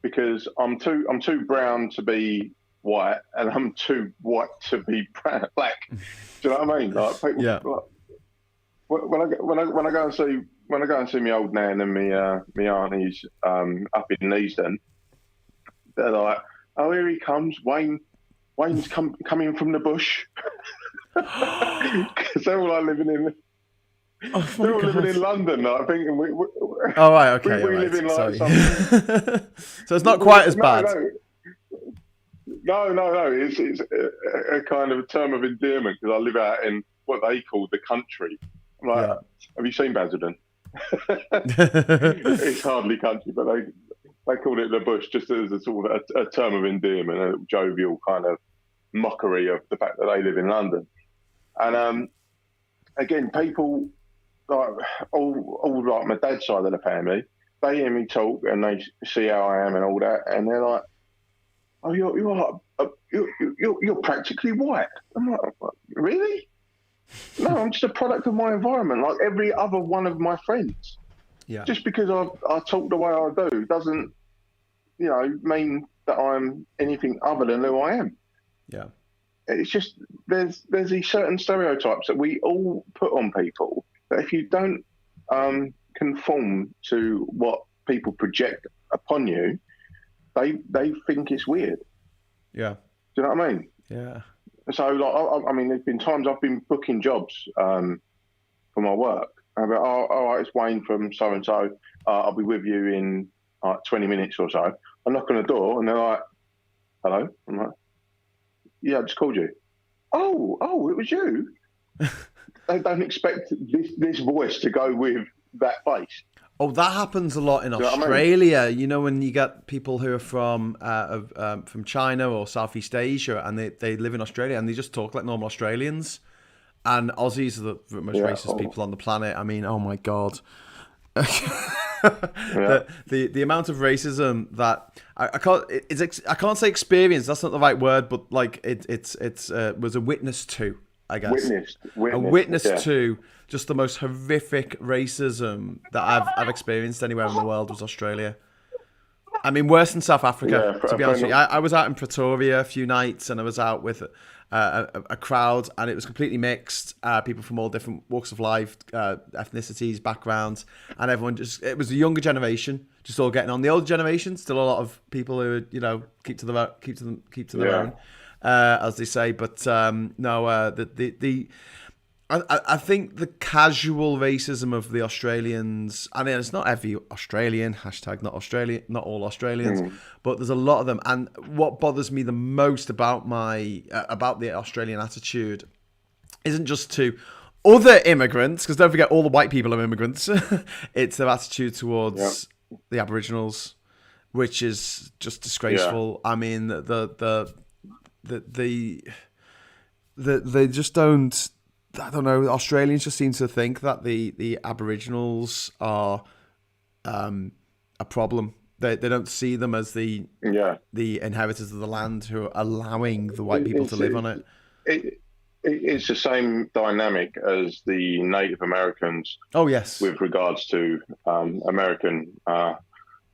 because I'm too brown to be white, and I'm too white to be black. Do you know what I mean? Like people, Yeah. like, when I go and see my old nan and me aunties up in Neasden, they're like, "Oh, here he comes, Wayne. Wayne's coming from the bush," because they're all like living in. They're all living in London, like, thinking we Oh, right, okay. we live in like Sorry. some. So it's not quite as bad. No. It's a kind of a term of endearment because I live out in what they call the country. I'm like, have you seen Basildon? It's hardly country, but they called it the bush just as a sort of a term of endearment, a jovial kind of mockery of the fact that they live in London. And again, people like all like my dad's side of the family, they hear me talk and they see how I am and all that, and they're like, "Oh, you're practically white." I'm like, "Really? No, I'm just a product of my environment, like every other one of my friends. Yeah. Just because I talk the way I do doesn't, mean that I'm anything other than who I am." Yeah. It's just there's these certain stereotypes that we all put on people that if you don't conform to what people project upon you, they think it's weird. Yeah. Do you know what I mean? Yeah. So, like, I mean, there's been times I've been booking jobs for my work. I'll be, all right, it's Wayne from so and so. I'll be with you in 20 minutes or so. I knock on the door and they're like, "Hello." I'm like, "Yeah, I just called you." Oh, it was you. They don't expect this voice to go with that face. Oh, that happens a lot in Do you know what I mean? Australia. You know, when you get people who are from China or Southeast Asia and they live in Australia and they just talk like normal Australians. And Aussies are the most racist people on the planet. I mean, oh my God. The amount of racism that I can't say experience, that's not the right word, but like it was a witness to, I guess. A witness to just the most horrific racism that I've experienced anywhere in the world was Australia. I mean, worse than South Africa, to be honest with you. I was out in Pretoria a few nights and I was out with a crowd and it was completely mixed. People from all different walks of life, ethnicities, backgrounds, and everyone it was the younger generation just all getting on. The older generation, still a lot of people who, keep to their own, as they say. But I think the casual racism of the Australians, I mean, it's not every Australian, not all Australians, but there's a lot of them. And what bothers me the most about about the Australian attitude isn't just to other immigrants, because don't forget all the white people are immigrants. It's their attitude towards the Aboriginals, which is just disgraceful. Yeah. I mean, they just don't. I don't know. Australians just seem to think that the Aboriginals are a problem. They don't see them as the inheritors of the land who are allowing the white people to live on it. It's the same dynamic as the Native Americans. Oh yes, with regards to American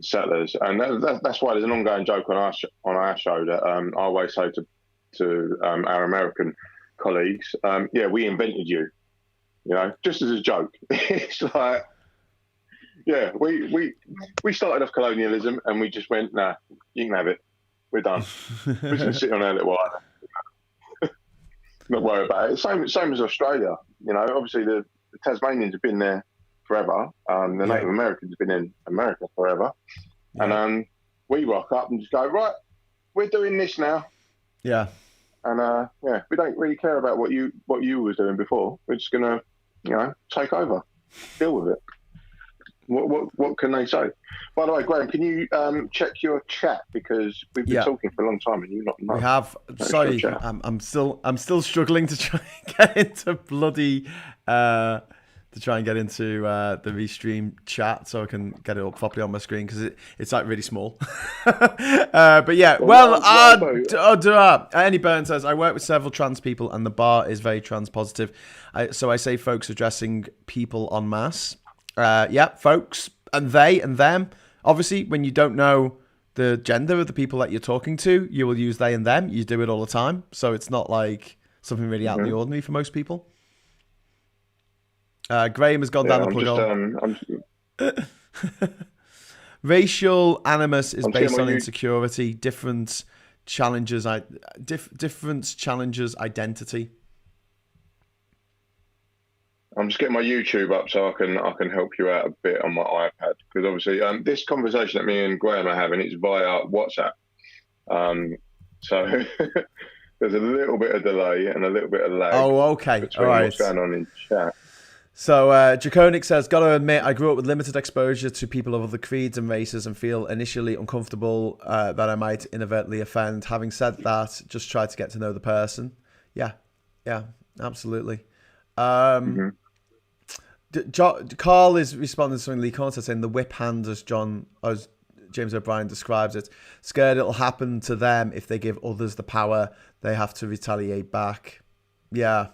settlers, and that's why there's an ongoing joke on our show that I always say to our American colleagues, we invented you, just as a joke. It's like, we started off colonialism and we just went, nah, you can have it, we're done. We're just gonna sit on our little island, not worry about it. Same as Australia, obviously the Tasmanians have been there forever, the Native Americans have been in America forever, and we rock up and just go, right, we're doing this now. And we don't really care about what you was doing before. We're just gonna, take over, deal with it. What can they say? By the way, Graham, can you check your chat, because we've been talking for a long time and you've not. We have. Sorry, I'm still struggling to try and get into bloody the Restream chat so I can get it up properly on my screen, because it's like really small. But Andy Byrne says, I work with several trans people and the bar is very trans positive. So I say folks addressing people en masse. Folks and they and them. Obviously, when you don't know the gender of the people that you're talking to, you will use they and them. You do it all the time. So it's not like something really out of the ordinary for most people. Graham has gone down the plug hole. Racial animus is based on insecurity. Difference challenges identity. I'm just getting my YouTube up so I can help you out a bit on my iPad, because obviously this conversation that me and Graham are having, it's via WhatsApp. So there's a little bit of delay and a little bit of lag. Oh, okay. Between all right. What's going on in chat. So Draconic says, gotta admit, I grew up with limited exposure to people of other creeds and races and feel initially uncomfortable that I might inadvertently offend. Having said that, just try to get to know the person. Yeah, absolutely. Carl is responding to something Lee Conte saying, the whip hand, as James O'Brien describes it, scared it'll happen to them if they give others the power, they have to retaliate back. Yeah.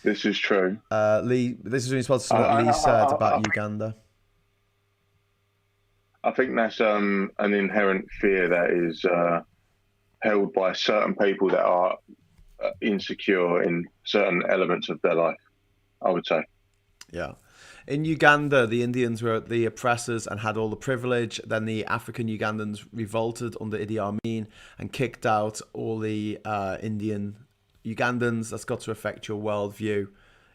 This is true. Lee, this is in response to what Lee said about Uganda. I think that's an inherent fear that is held by certain people that are insecure in certain elements of their life, I would say. Yeah. In Uganda, the Indians were the oppressors and had all the privilege. Then the African Ugandans revolted under Idi Amin and kicked out all the Indian Ugandans. That's got to affect your worldview.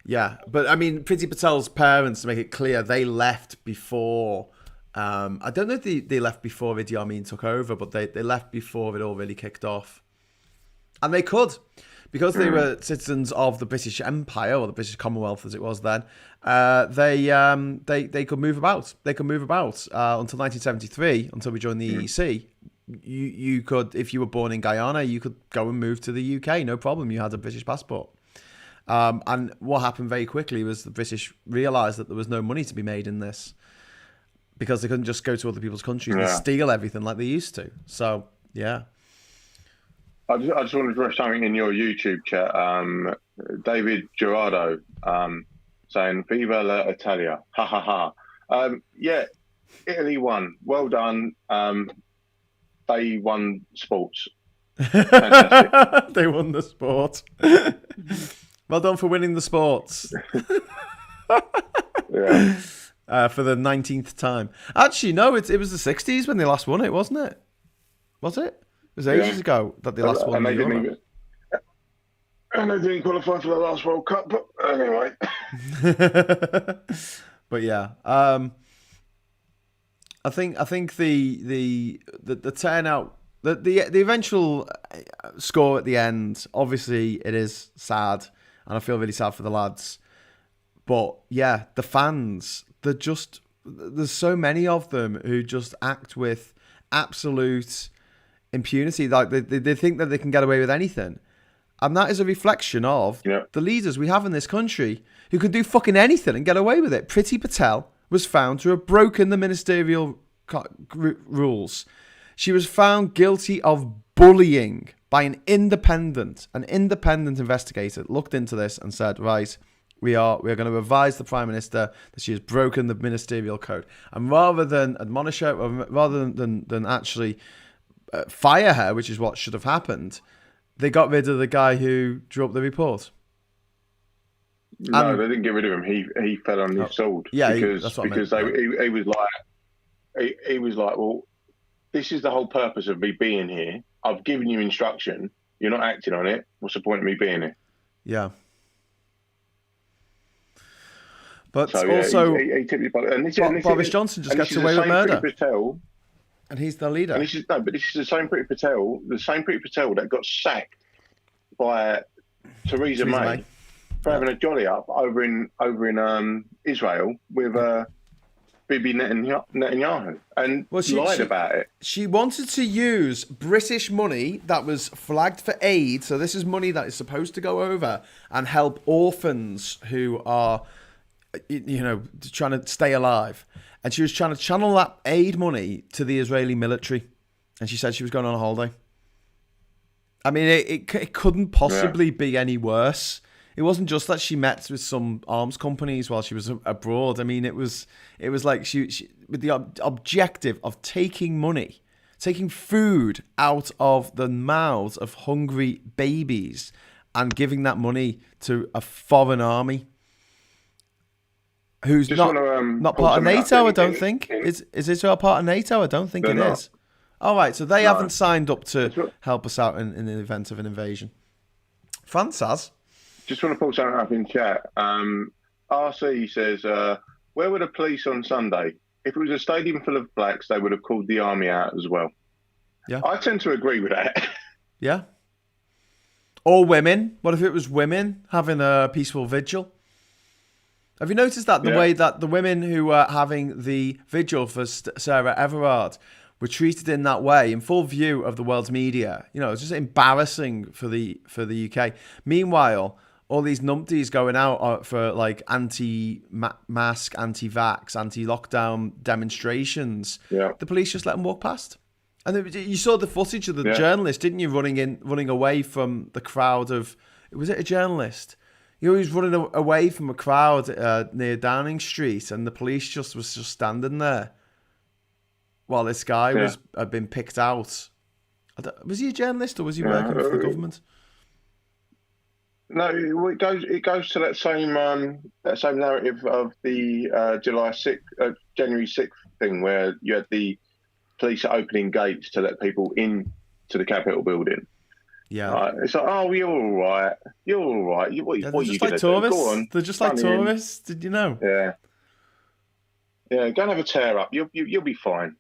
Yeah, but I mean, Priti Patel's parents, to make it clear, they left before. I don't know if they left before Idi Amin took over, but they left before it all really kicked off. And they could, because they were citizens of the British Empire, or the British Commonwealth as it was then. They could move about. They could move about until 1973, until we joined the EEC. You could, if you were born in Guyana, you could go and move to the UK, no problem. You had a British passport. And what happened very quickly was the British realised that there was no money to be made in this, because they couldn't just go to other people's countries and steal everything like they used to. So, yeah. I just wanted to address something in your YouTube chat. David Gerardo saying, Viva la Italia. Ha ha ha. Yeah, Italy won. Well done. They won sports. Fantastic. They won the sport. Well done for winning the sports. Yeah. For the 19th time. Actually, no, it was the 60s when they last won it, wasn't it? Was it? It was ages ago that they last won the Euro. And they didn't qualify for the last World Cup, but anyway. But yeah, I think the turnout, the eventual score at the end, obviously it is sad, and I feel really sad for the lads. But yeah, the fans, there's so many of them who just act with absolute impunity. Like they think that they can get away with anything. And that is a reflection of the leaders we have in this country who can do fucking anything and get away with it. Priti Patel was found to have broken the ministerial rules. She was found guilty of bullying by an independent investigator. Looked into this and said, right, we are going to advise the Prime Minister that she has broken the ministerial code. And rather than admonish her, or rather than actually fire her, which is what should have happened, they got rid of the guy who drew up the report. No, they didn't get rid of him. He fell on his sword. Yeah, because he was like, well, this is the whole purpose of me being here. I've given you instruction. You're not acting on it. What's the point of me being here? Yeah. But so, also, he took Boris Johnson just gets away with murder. Patel, and he's the leader. And this is the same Priti Patel that got sacked by Theresa May for having a jolly up over in Israel with Bibi Netanyahu and lied about it. She wanted to use British money that was flagged for aid. So this is money that is supposed to go over and help orphans who are, trying to stay alive. And she was trying to channel that aid money to the Israeli military. And she said she was going on a holiday. I mean, it couldn't possibly be any worse. It wasn't just that she met with some arms companies while she was abroad. I mean, it was like she with the objective of taking money taking food out of the mouths of hungry babies and giving that money to a foreign army who's not part of NATO, I don't think. Is Israel part of NATO? I don't think it is. All right, so they haven't signed up to help us out in the event of an invasion. France has. Just want to pull something up in chat. RC says, where were the police on Sunday? If it was a stadium full of blacks, they would have called the army out as well. Yeah, I tend to agree with that. Yeah. Or women. What if it was women having a peaceful vigil? Have you noticed that the way that the women who were having the vigil for Sarah Everard were treated in that way, in full view of the world's media? You know, it's just embarrassing for the UK. Meanwhile, all these numpties going out for like anti-mask, anti-vax, anti-lockdown demonstrations. Yeah. The police just let them walk past. And you saw the footage of the journalist, didn't you, running away from the crowd of... Was it a journalist? He was running away from a crowd near Downing Street, and the police was just standing there while this guy had been picked out. Was he a journalist or was he working for the government? No, it goes to that same narrative of the January 6th thing, where you had the police opening gates to let people in to the Capitol building. Yeah, it's like, oh, you're all right. You're all right. What are you going to do? Go on. They're just like tourists. Did you know? Yeah. Yeah, go and have a tear up. You'll be fine.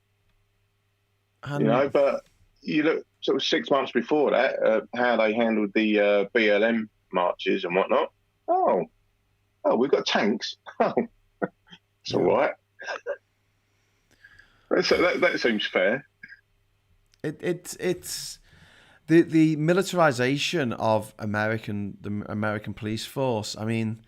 You know, but you look sort of 6 months before that, how they handled the BLM marches and whatnot. Oh, we've got tanks. Oh, it's all right. That seems fair. It's the militarization of the American police force. I mean,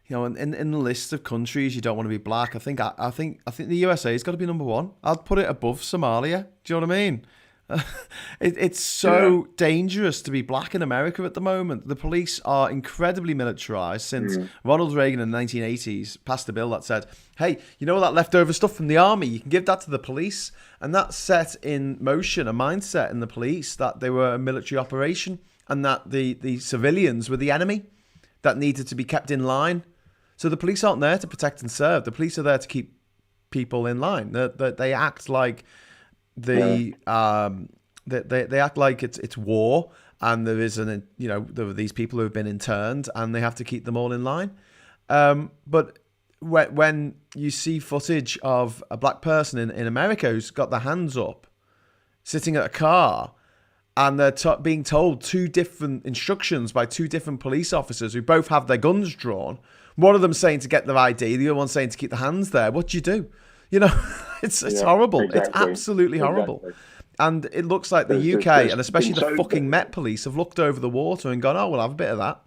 you know, in the list of countries you don't want to be black, I think the USA has got to be number one. I'd put it above Somalia. Do you know what I mean? It's so dangerous to be black in America at the moment. The police are incredibly militarized since Ronald Reagan in the 1980s passed a bill that said, hey, you know all that leftover stuff from the army, you can give that to the police. And that set in motion a mindset in the police that they were a military operation and that the civilians were the enemy that needed to be kept in line. So the police aren't there to protect and serve. The police are there to keep people in line. They act like they act like it's war, and there are these people who have been interned, and they have to keep them all in line. But when you see footage of a black person in America who's got their hands up, sitting at a car, and they're being told two different instructions by two different police officers who both have their guns drawn, one of them saying to get their ID, the other one saying to keep the hands there. What do you do? You know, it's horrible. Exactly. It's absolutely horrible. Exactly. And it looks like the UK, and especially the fucking Met Police, have looked over the water and gone, oh, we'll have a bit of that.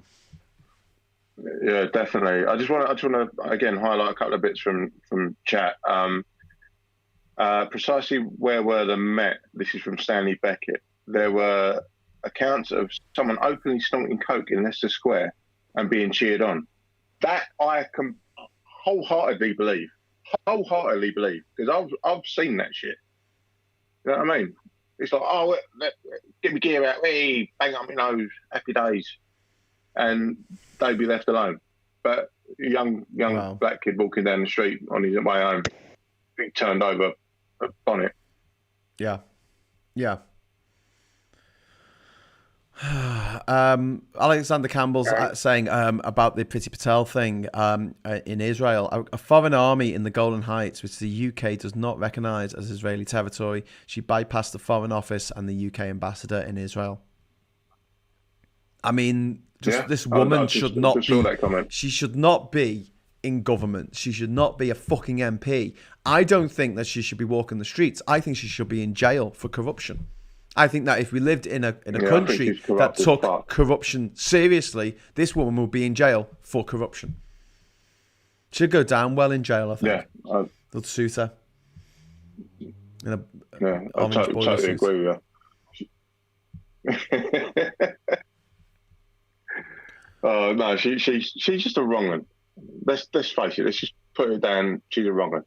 Yeah, definitely. I just want to again highlight a couple of bits from chat. Precisely where were the Met? This is from Stanley Beckett. There were accounts of someone openly snorting coke in Leicester Square and being cheered on. That I can wholeheartedly believe. Because I've seen that shit. You know what I mean? It's like, oh, get my gear out, hey, bang up my nose, happy days, and they'd be left alone. But a young black kid walking down the street on his way home, being turned over a bonnet. Yeah. Alexander Campbell's saying about the Priti Patel thing in Israel. A foreign army in the Golan Heights, which the UK does not recognise as Israeli territory. She bypassed the Foreign Office and the UK ambassador in Israel. I mean, this woman should not be. She should not be in government. She should not be a fucking MP. I don't think that she should be walking the streets. I think she should be in jail for corruption. I think that if we lived in a country that took corruption seriously, this woman would be in jail for corruption. She'd go down well in jail, I think. Yeah. They'll suit her. I totally agree with her. Oh, no, she's just a wrong one. Let's face it, let's just put her down. She's a wrong one.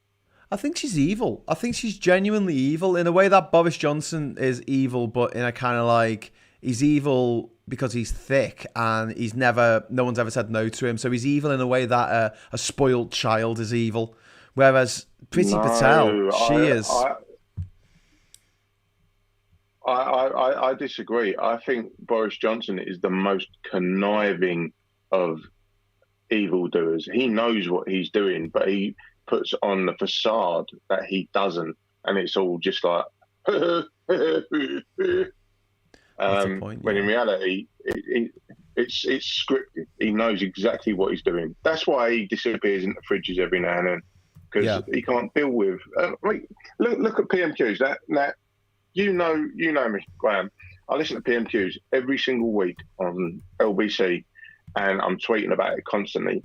I think she's evil. I think she's genuinely evil in a way that Boris Johnson is evil, but in a kind of like, he's evil because he's thick and no one's ever said no to him. So he's evil in a way that a spoiled child is evil. Whereas Priti Patel, she is. I disagree. I think Boris Johnson is the most conniving of evildoers. He knows what he's doing, but he puts on the facade that he doesn't, and it's all just like when in reality it's scripted. He knows exactly what he's doing. That's why he disappears into fridges every now and then, because he can't deal with look at PMQs. That you know me, Graham. I listen to PMQs every single week on LBC, and I'm tweeting about it constantly.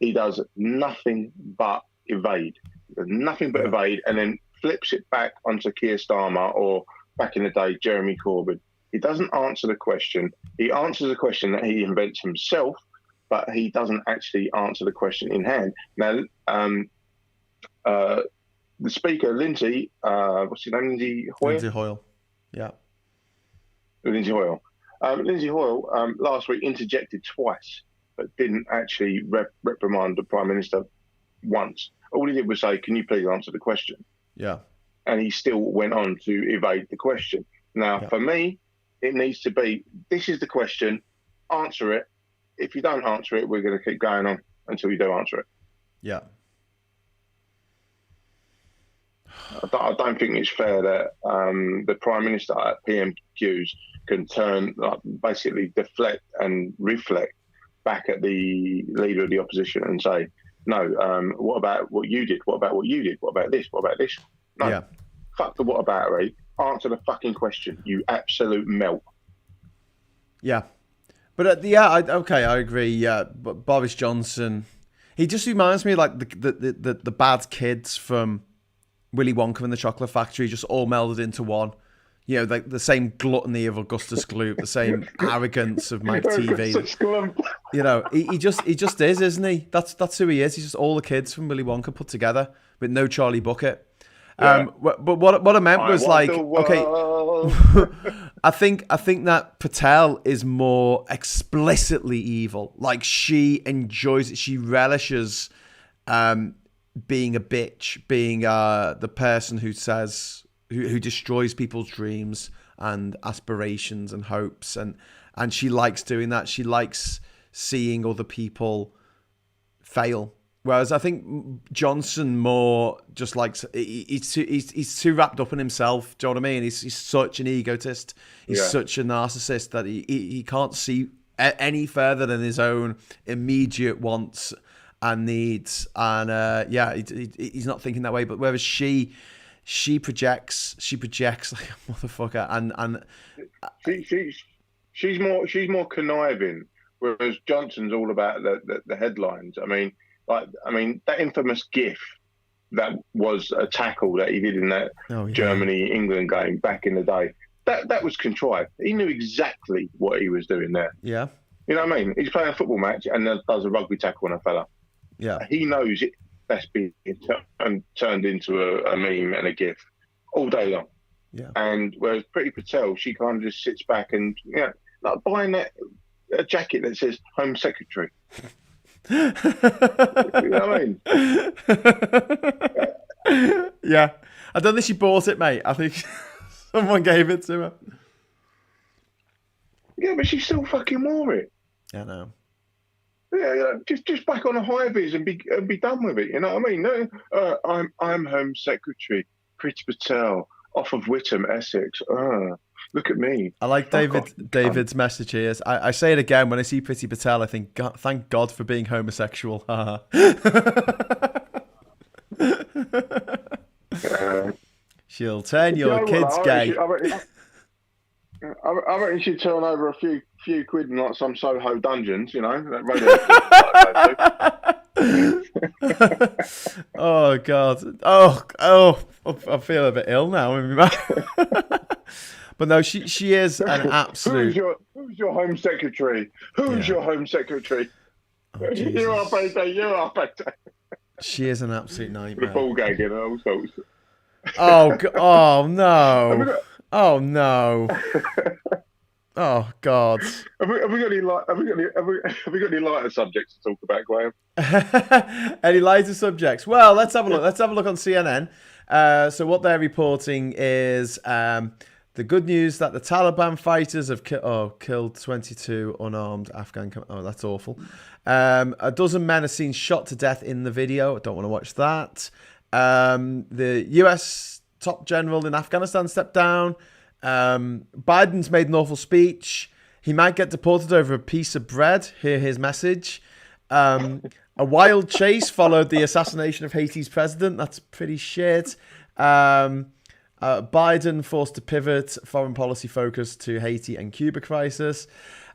He does nothing but evade. Evade, and then flips it back onto Keir Starmer, or back in the day, Jeremy Corbyn. He doesn't answer the question. He answers a question that he invents himself, but he doesn't actually answer the question in hand. Now, the speaker, Lindsay, what's his name? Lindsay Hoyle. Yeah. Lindsay Hoyle. Lindsay Hoyle last week interjected twice, but didn't actually reprimand the Prime Minister once. All he did was say, "Can you please answer the question?" Yeah. And he still went on to evade the question. Now, for me, it needs to be, this is the question, answer it. If you don't answer it, we're going to keep going on until you do answer it. Yeah. I don't think it's fair that the Prime Minister at PMQs can basically deflect and reflect back at the leader of the opposition and say, no, what about what you did? What about what you did? What about this? What about this? No, fuck the what about, right? Answer the fucking question, you absolute melt. Yeah. But I agree. Yeah, but Boris Johnson, he just reminds me of like the bad kids from Willy Wonka and the Chocolate Factory, just all melded into one. You know, like the same gluttony of Augustus Gloop, the same arrogance of Mike TV. You know, he just is, isn't he? That's who he is. He's just all the kids from Willy Wonka put together with no Charlie Bucket. Yeah. But what I meant was like, okay, I think that Patel is more explicitly evil. Like, she enjoys it. She relishes being a bitch, being the person who says, who destroys people's dreams and aspirations and hopes, and she likes doing that. She likes seeing other people fail. Whereas I think Johnson more just likes, he's too wrapped up in himself. Do you know what I mean? He's such an egotist. He's such a narcissist that he can't see any further than his own immediate wants and needs. And he's not thinking that way. But whereas she projects like a motherfucker, and she's more conniving. Whereas Johnson's all about the headlines. I mean, that infamous GIF that was a tackle that he did in that Germany-England game back in the day, that was contrived. He knew exactly what he was doing there. Yeah. You know what I mean? He's playing a football match and does a rugby tackle on a fella. Yeah. He knows it. That's being turned into a meme and a GIF all day long. Yeah. And whereas Priti Patel, she kind of just sits back and, like buying a jacket that says Home Secretary. You know what I mean? Yeah. I don't think she bought it, mate. I think someone gave it to her. Yeah, but she still fucking wore it. I know. Yeah, just back on a high vis and be done with it. You know what I mean? No, I'm Home Secretary Priti Patel off of Witham, Essex. Look at me. I like David's message here. I say it again, when I see Priti Patel, I think, God, thank God for being homosexual. She'll turn your kids gay. I reckon she'd turn over a few quid in like some Soho dungeons, you know. Oh God! Oh! I feel a bit ill now. But no, she is an absolute. Who's your Home Secretary? Who's your Home Secretary? Oh, you are, baby. You are, baby. She is an absolute The nightmare. ball gag and all sorts. Oh Have we no. got, Oh no. Oh God. have we got any have we got any lighter subjects to talk about, Graham? Any lighter subjects? Well, let's have a look. Let's have a look on CNN. So what they're reporting is the good news that the Taliban fighters have killed 22 unarmed Afghan. Oh, that's awful. A dozen men are seen shot to death in the video. I don't want to watch that. The US top general in Afghanistan stepped down. Biden's made an awful speech. He might get deported over a piece of bread. Hear his message. A wild chase followed the assassination of Haiti's president. That's pretty shit. Biden forced to pivot foreign policy focus to Haiti and Cuba crisis.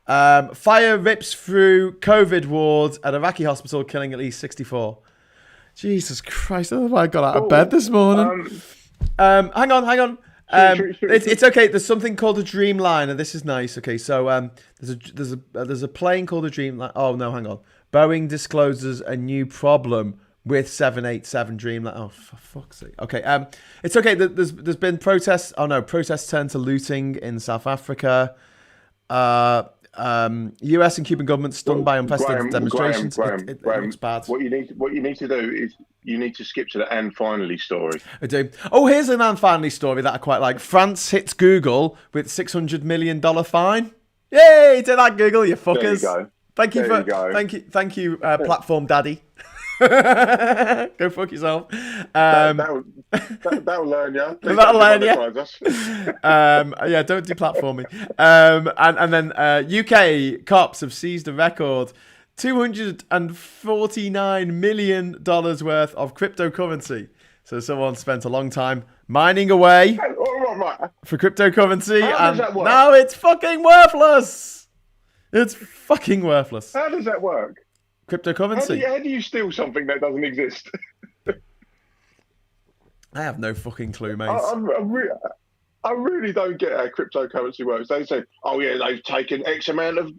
Fire rips through COVID wards at Iraqi hospital, killing at least 64. Jesus Christ, I don't know why I got out of bed this morning. Hang on. It's okay. There's something called a Dreamliner. This is nice. Okay, so there's a plane called a Dreamliner. Oh no, hang on. Boeing discloses a new problem with 787 Dreamliner. Oh, for fuck's sake. Okay, it's okay. There's been protests. Oh no, protests turned to looting in South Africa. US and Cuban governments stunned by unprecedented demonstrations. It looks bad. What you need to do is you need to skip to the and finally story. I do. Oh, here's an and finally story that I quite like. France hits Google with $600 million fine. Yay! Did that, Google, you fuckers. There you go. Thank you, platform daddy. Go fuck yourself. That'll learn you. That'll learn you. Yeah, don't deplatform me. And then UK cops have seized a record $249 million worth of cryptocurrency. So someone spent a long time mining away for cryptocurrency, and now it's fucking worthless. It's fucking worthless. How does that work? Cryptocurrency. How do you steal something that doesn't exist? I have no fucking clue, mate. I really don't get how cryptocurrency works. They say, oh yeah, they've taken X amount of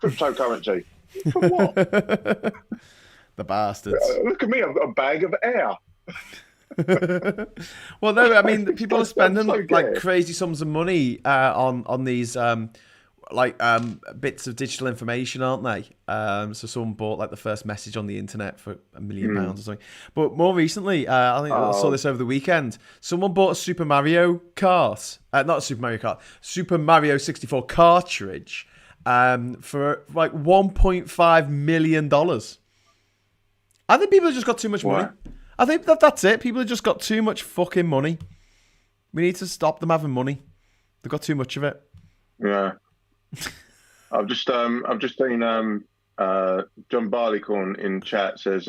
cryptocurrency. For what? The bastards. Look at me, I've got a bag of air. Well, no, I mean, people are spending like crazy sums of money on these bits of digital information, aren't they? So someone bought like the first message on the internet for £1 million or something. But more recently, I think I saw this over the weekend. Someone bought a Super Mario Kart, not a Super Mario Kart, Super Mario 64 cartridge for like $1.5 million. I think people have just got too much money. I think that's it. People have just got too much fucking money. We need to stop them having money. They've got too much of it. Yeah. I've just seen John Barleycorn in chat says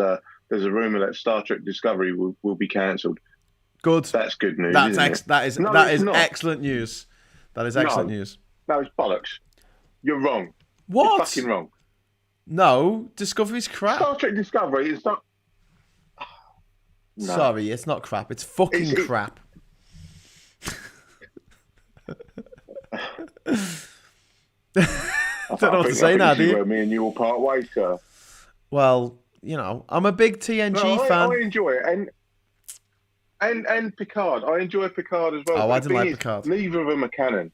there's a rumor that Star Trek Discovery will be cancelled. Good. That's good news. That is excellent news. That is excellent news. No, it's bollocks. You're wrong. What? You're fucking wrong. No, Discovery's crap. Star Trek Discovery is not. No. Sorry, it's not crap. It's fucking crap. I don't know what to say now, do you? Me and you will part ways, sir. Well, you know, I'm a big TNG fan. I enjoy it, and Picard. I enjoy Picard as well. Oh, I didn't like Picard. Neither of them are canon.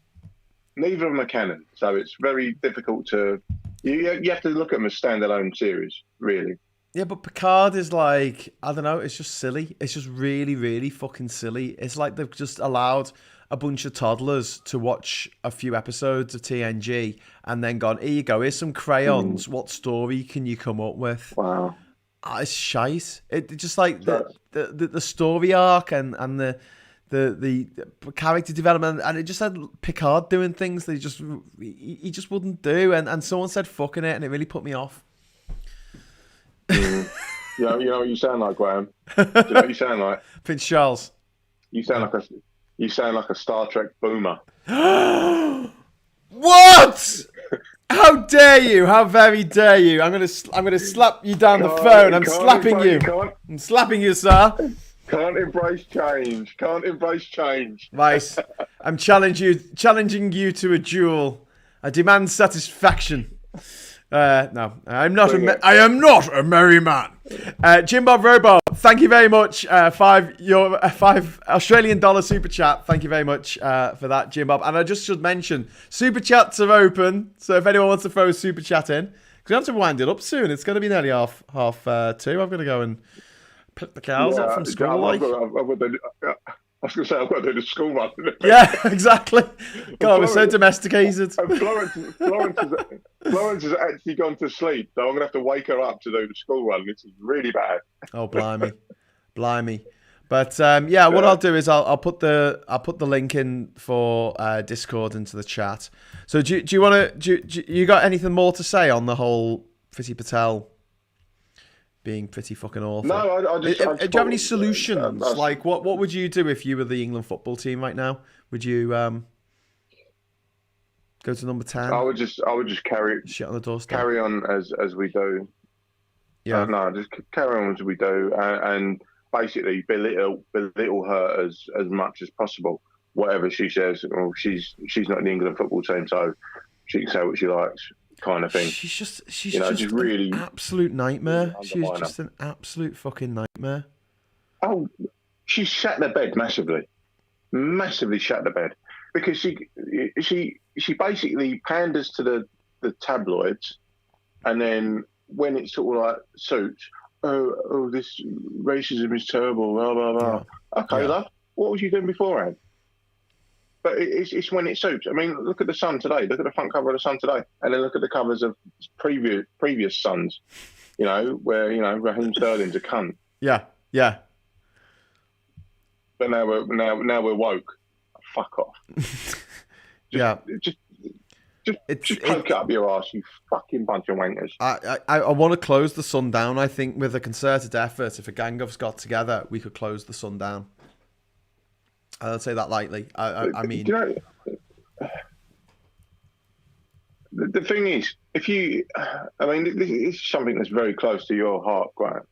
So it's very difficult to. You have to look at them as standalone series, really. Yeah, but Picard is like, I don't know, it's just silly. It's just really, really fucking silly. It's like they've just allowed a bunch of toddlers to watch a few episodes of TNG and then gone, here you go, here's some crayons. What story can you come up with? Wow. It's shite. It just like the story arc and the character development, and it just had Picard doing things that he just wouldn't do, and someone said fucking it, and it really put me off. You know what you sound like, Graham? Do you know what you sound like? Prince Charles. You sound like a Star Trek boomer. What? How dare you? How very dare you? I'm gonna slap you down the phone. I'm slapping you. I'm slapping you, sir. Can't embrace change. Right. I'm challenging you to a duel. I demand satisfaction. No, I am not a merry man. Jim Bob Robo, thank you very much. $5 Australian super chat. Thank you very much for that, Jim Bob. And I just should mention, super chats are open. So if anyone wants to throw a super chat in, because we have to wind it up soon. It's going to be nearly half 2. I've got to go and pick the cows up from school. I was going to say, I've got to do the school run. Yeah, exactly. God, we're so domesticated. Florence has actually gone to sleep, so I'm going to have to wake her up to do the school run. This is really bad. Oh, blimey. But what I'll do is I'll put the link in for Discord into the chat. So do you want to? You got anything more to say on the whole Priti Patel being pretty fucking awful? No, I just. Do you have any solutions? Like, what would you do if you were the England football team right now? Would you go to number 10? I would just carry shit on the doorstep. Carry on as we do. Yeah. No, just carry on as we do, and basically belittle her as much as possible. Whatever she says, well, she's not in the England football team, so she can say what she likes. Kind of thing. She's just really an absolute nightmare. She's just an absolute fucking nightmare. Oh, she shat the bed massively shat the bed, because she basically panders to the tabloids, and then when it sort of like suits, oh, this racism is terrible, blah blah blah. Yeah. Okay, love, what was you doing beforehand? But it's when it suits. I mean, look at the Sun today. Look at the front cover of the Sun today, and then look at the covers of previous Suns. Where Raheem Sterling's a cunt. Yeah. But now we're woke. Fuck off. Just poke up your arse, you fucking bunch of wankers. I want to close the Sun down. I think with a concerted effort, if a gang of us got together, we could close the Sun down. I don't say that lightly. I mean, the thing is, this is something that's very close to your heart, Grant.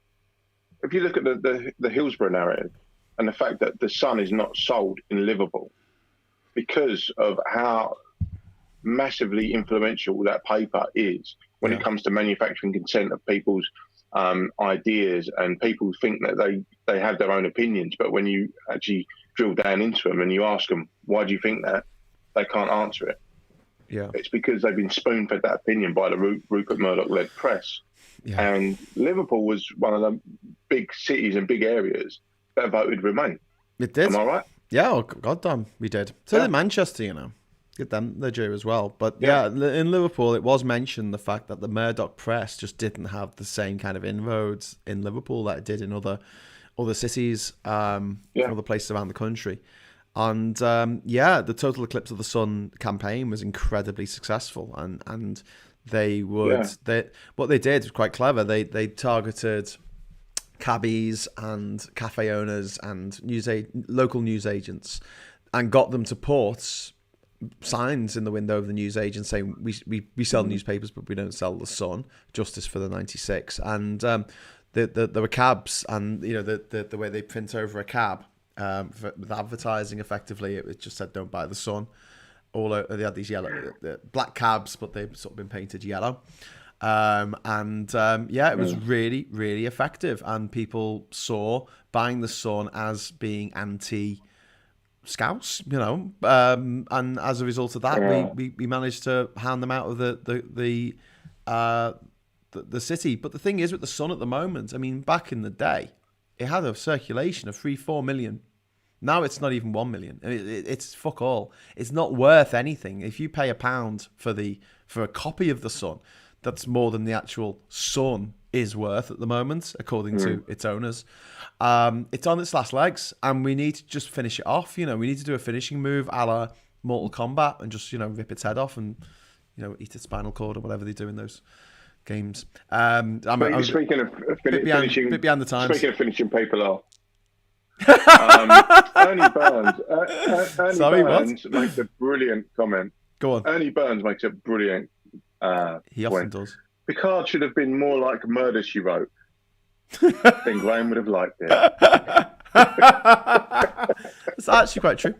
If you look at the Hillsborough narrative and the fact that the Sun is not sold in Liverpool because of how massively influential that paper is when it comes to manufacturing consent of people's ideas, and people think that they have their own opinions, but when you actually drill down into them and you ask them, why do you think that, they can't answer it. Yeah, it's because they've been spoon-fed that opinion by the Rupert Murdoch-led press. Yeah. And Liverpool was one of the big cities and big areas that voted Remain. It did. Am I right? Yeah, oh, goddamn, we did. So did Manchester, Get them, they're due as well. But in Liverpool, it was mentioned the fact that the Murdoch press just didn't have the same kind of inroads in Liverpool that it did in other cities, other places around the country. And the Total Eclipse of the Sun campaign was incredibly successful, and what they did was quite clever. They targeted cabbies and cafe owners and local news agents, and got them to put signs in the window of the news agent saying we sell newspapers, but we don't sell the Sun. Justice for the 96. And there were cabs, and the way they print over a cab with advertising, effectively it just said don't buy the Sun. All they had these yellow black cabs, but they've sort of been painted yellow. It was really, really effective, and people saw buying the Sun as being anti-Scouse, and as a result of that, we managed to hound them out of the city. But the thing is, with the Sun at the moment, I mean, back in the day, it had a circulation of 3-4 million. Now it's not even 1 million. It's fuck all. It's not worth anything. If you pay £1 for a copy of the Sun, that's more than the actual Sun is worth at the moment, according to its owners. It's on its last legs, and we need to just finish it off. We need to do a finishing move a la Mortal Kombat and just rip its head off and eat its spinal cord or whatever they do in those games. Speaking of finishing, bit behind the times. Speaking of finishing people off, Ernie Burns makes a brilliant comment. Go on. Ernie Burns makes a brilliant he often does. Picard should have been more like Murder, She Wrote. Then Graham would have liked it. It's actually quite true.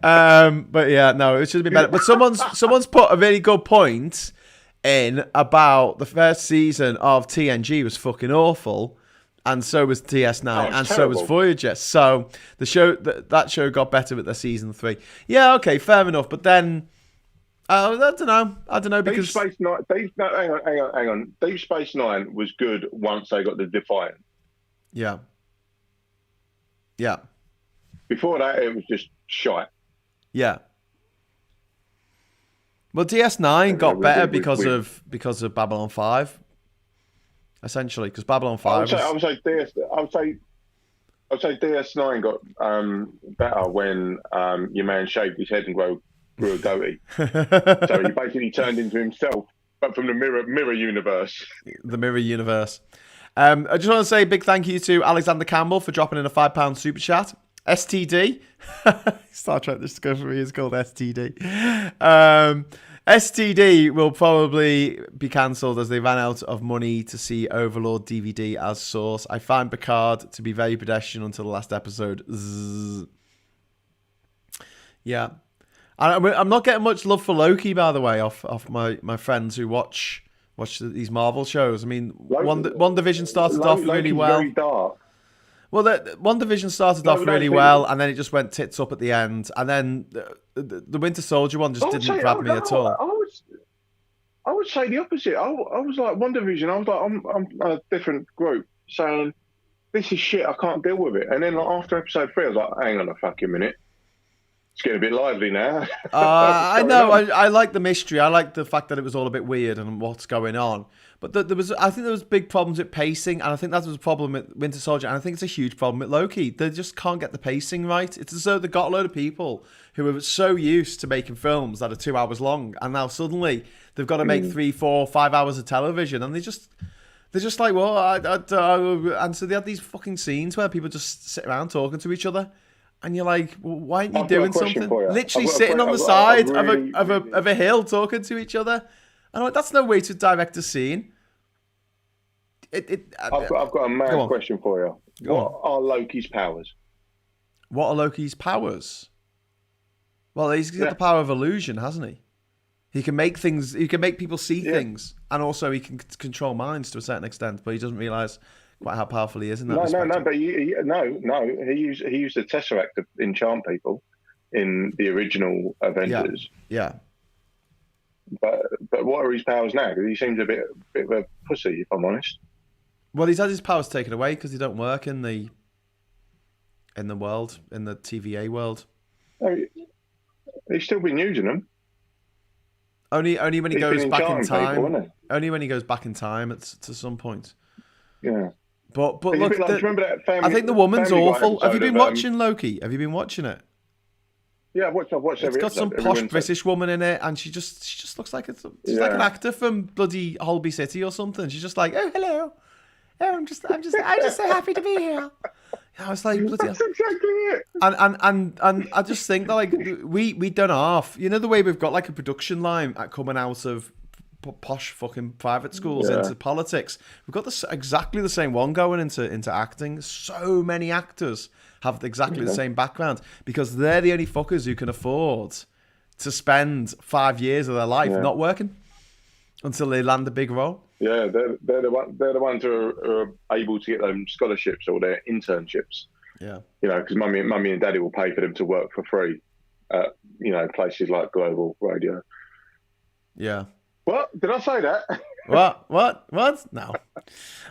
But yeah, no, it should have been better. But someone's put a really good point in about the first season of TNG was fucking awful, and so was DS9, and so was Voyager. So the show that show got better with the season 3. Yeah, okay, fair enough. But then I don't know because Deep Space Nine. Hang on. Deep Space Nine was good once they got the Defiant. Yeah. Before that, it was just shite. Yeah. Well, DS9 got better because of Babylon 5, essentially, because Babylon 5. I would say DS9 got better when your man shaved his head and grew a goatee. So he basically turned into himself, but from the mirror universe. The mirror universe. I just want to say a big thank you to Alexander Campbell for dropping in a £5 super chat. STD. Star Trek Discovery is called STD. STD will probably be cancelled as they ran out of money to see Overlord DVD as source. I find Picard to be very pedestrian until the last episode. Zzz. Yeah. I'm not getting much love for Loki, by the way, off my friends who watch these Marvel shows. I mean, One Division started off really well. Very dark. Well, One Division started off really well, and then it just went tits up at the end. And then the Winter Soldier one just didn't grab me at all. I would say the opposite. I was like One Division. I was like, I'm a different group saying, this is shit, I can't deal with it. And then like, after episode 3, I was like, hang on a fucking minute. It's getting a bit lively now. I know. I like the mystery. I like the fact that it was all a bit weird and what's going on. But I think there was big problems with pacing, and I think that was a problem with Winter Soldier, and I think it's a huge problem with Loki. They just can't get the pacing right. It's as though they got a load of people who are so used to making films that are 2 hours long, and now suddenly they've got to make 3, 4, 5 hours of television, and they're just like, well, and so they had these fucking scenes where people just sit around talking to each other. And you're like, well, why aren't you doing something? Literally sitting on the side of a hill talking to each other. And I'm like, that's no way to direct a scene. I've got a mad question for you. What are Loki's powers? What are Loki's powers? Well, he's got the power of illusion, hasn't he? He can make things. He can make people see things, and also he can control minds to a certain extent. But he doesn't realize quite how powerful he is in that respect. No. But he used the Tesseract to enchant people in the original Avengers. Yeah. But what are his powers now? Because he seems a bit of a pussy, if I'm honest. Well, he's had his powers taken away because they don't work in the world, in the TVA world. He's still been using them. Only when he goes back in time. People, only when he goes back in time to some point. Yeah. But look, like, remember that family, I think the woman's awful. Have you been watching Loki? Have you been watching it? Yeah, I've watched every It's got some episode, posh British woman in it, and she just looks like she's like an actor from bloody Holby City or something. She's just like, oh, hello. Oh, I'm just so happy to be here. I was like, bloody that's exactly it. And I just think that like we done half. You know the way we've got like a production line coming out of posh fucking private schools into politics. We've got exactly the same one going into acting. So many actors have exactly the same background because they're the only fuckers who can afford to spend 5 years of their life not working until they land a big role. Yeah, they're the ones who are able to get them scholarships or their internships. Yeah, you know, because mummy and daddy will pay for them to work for free at places like Global Radio. Yeah. What? Did I say that? What? No.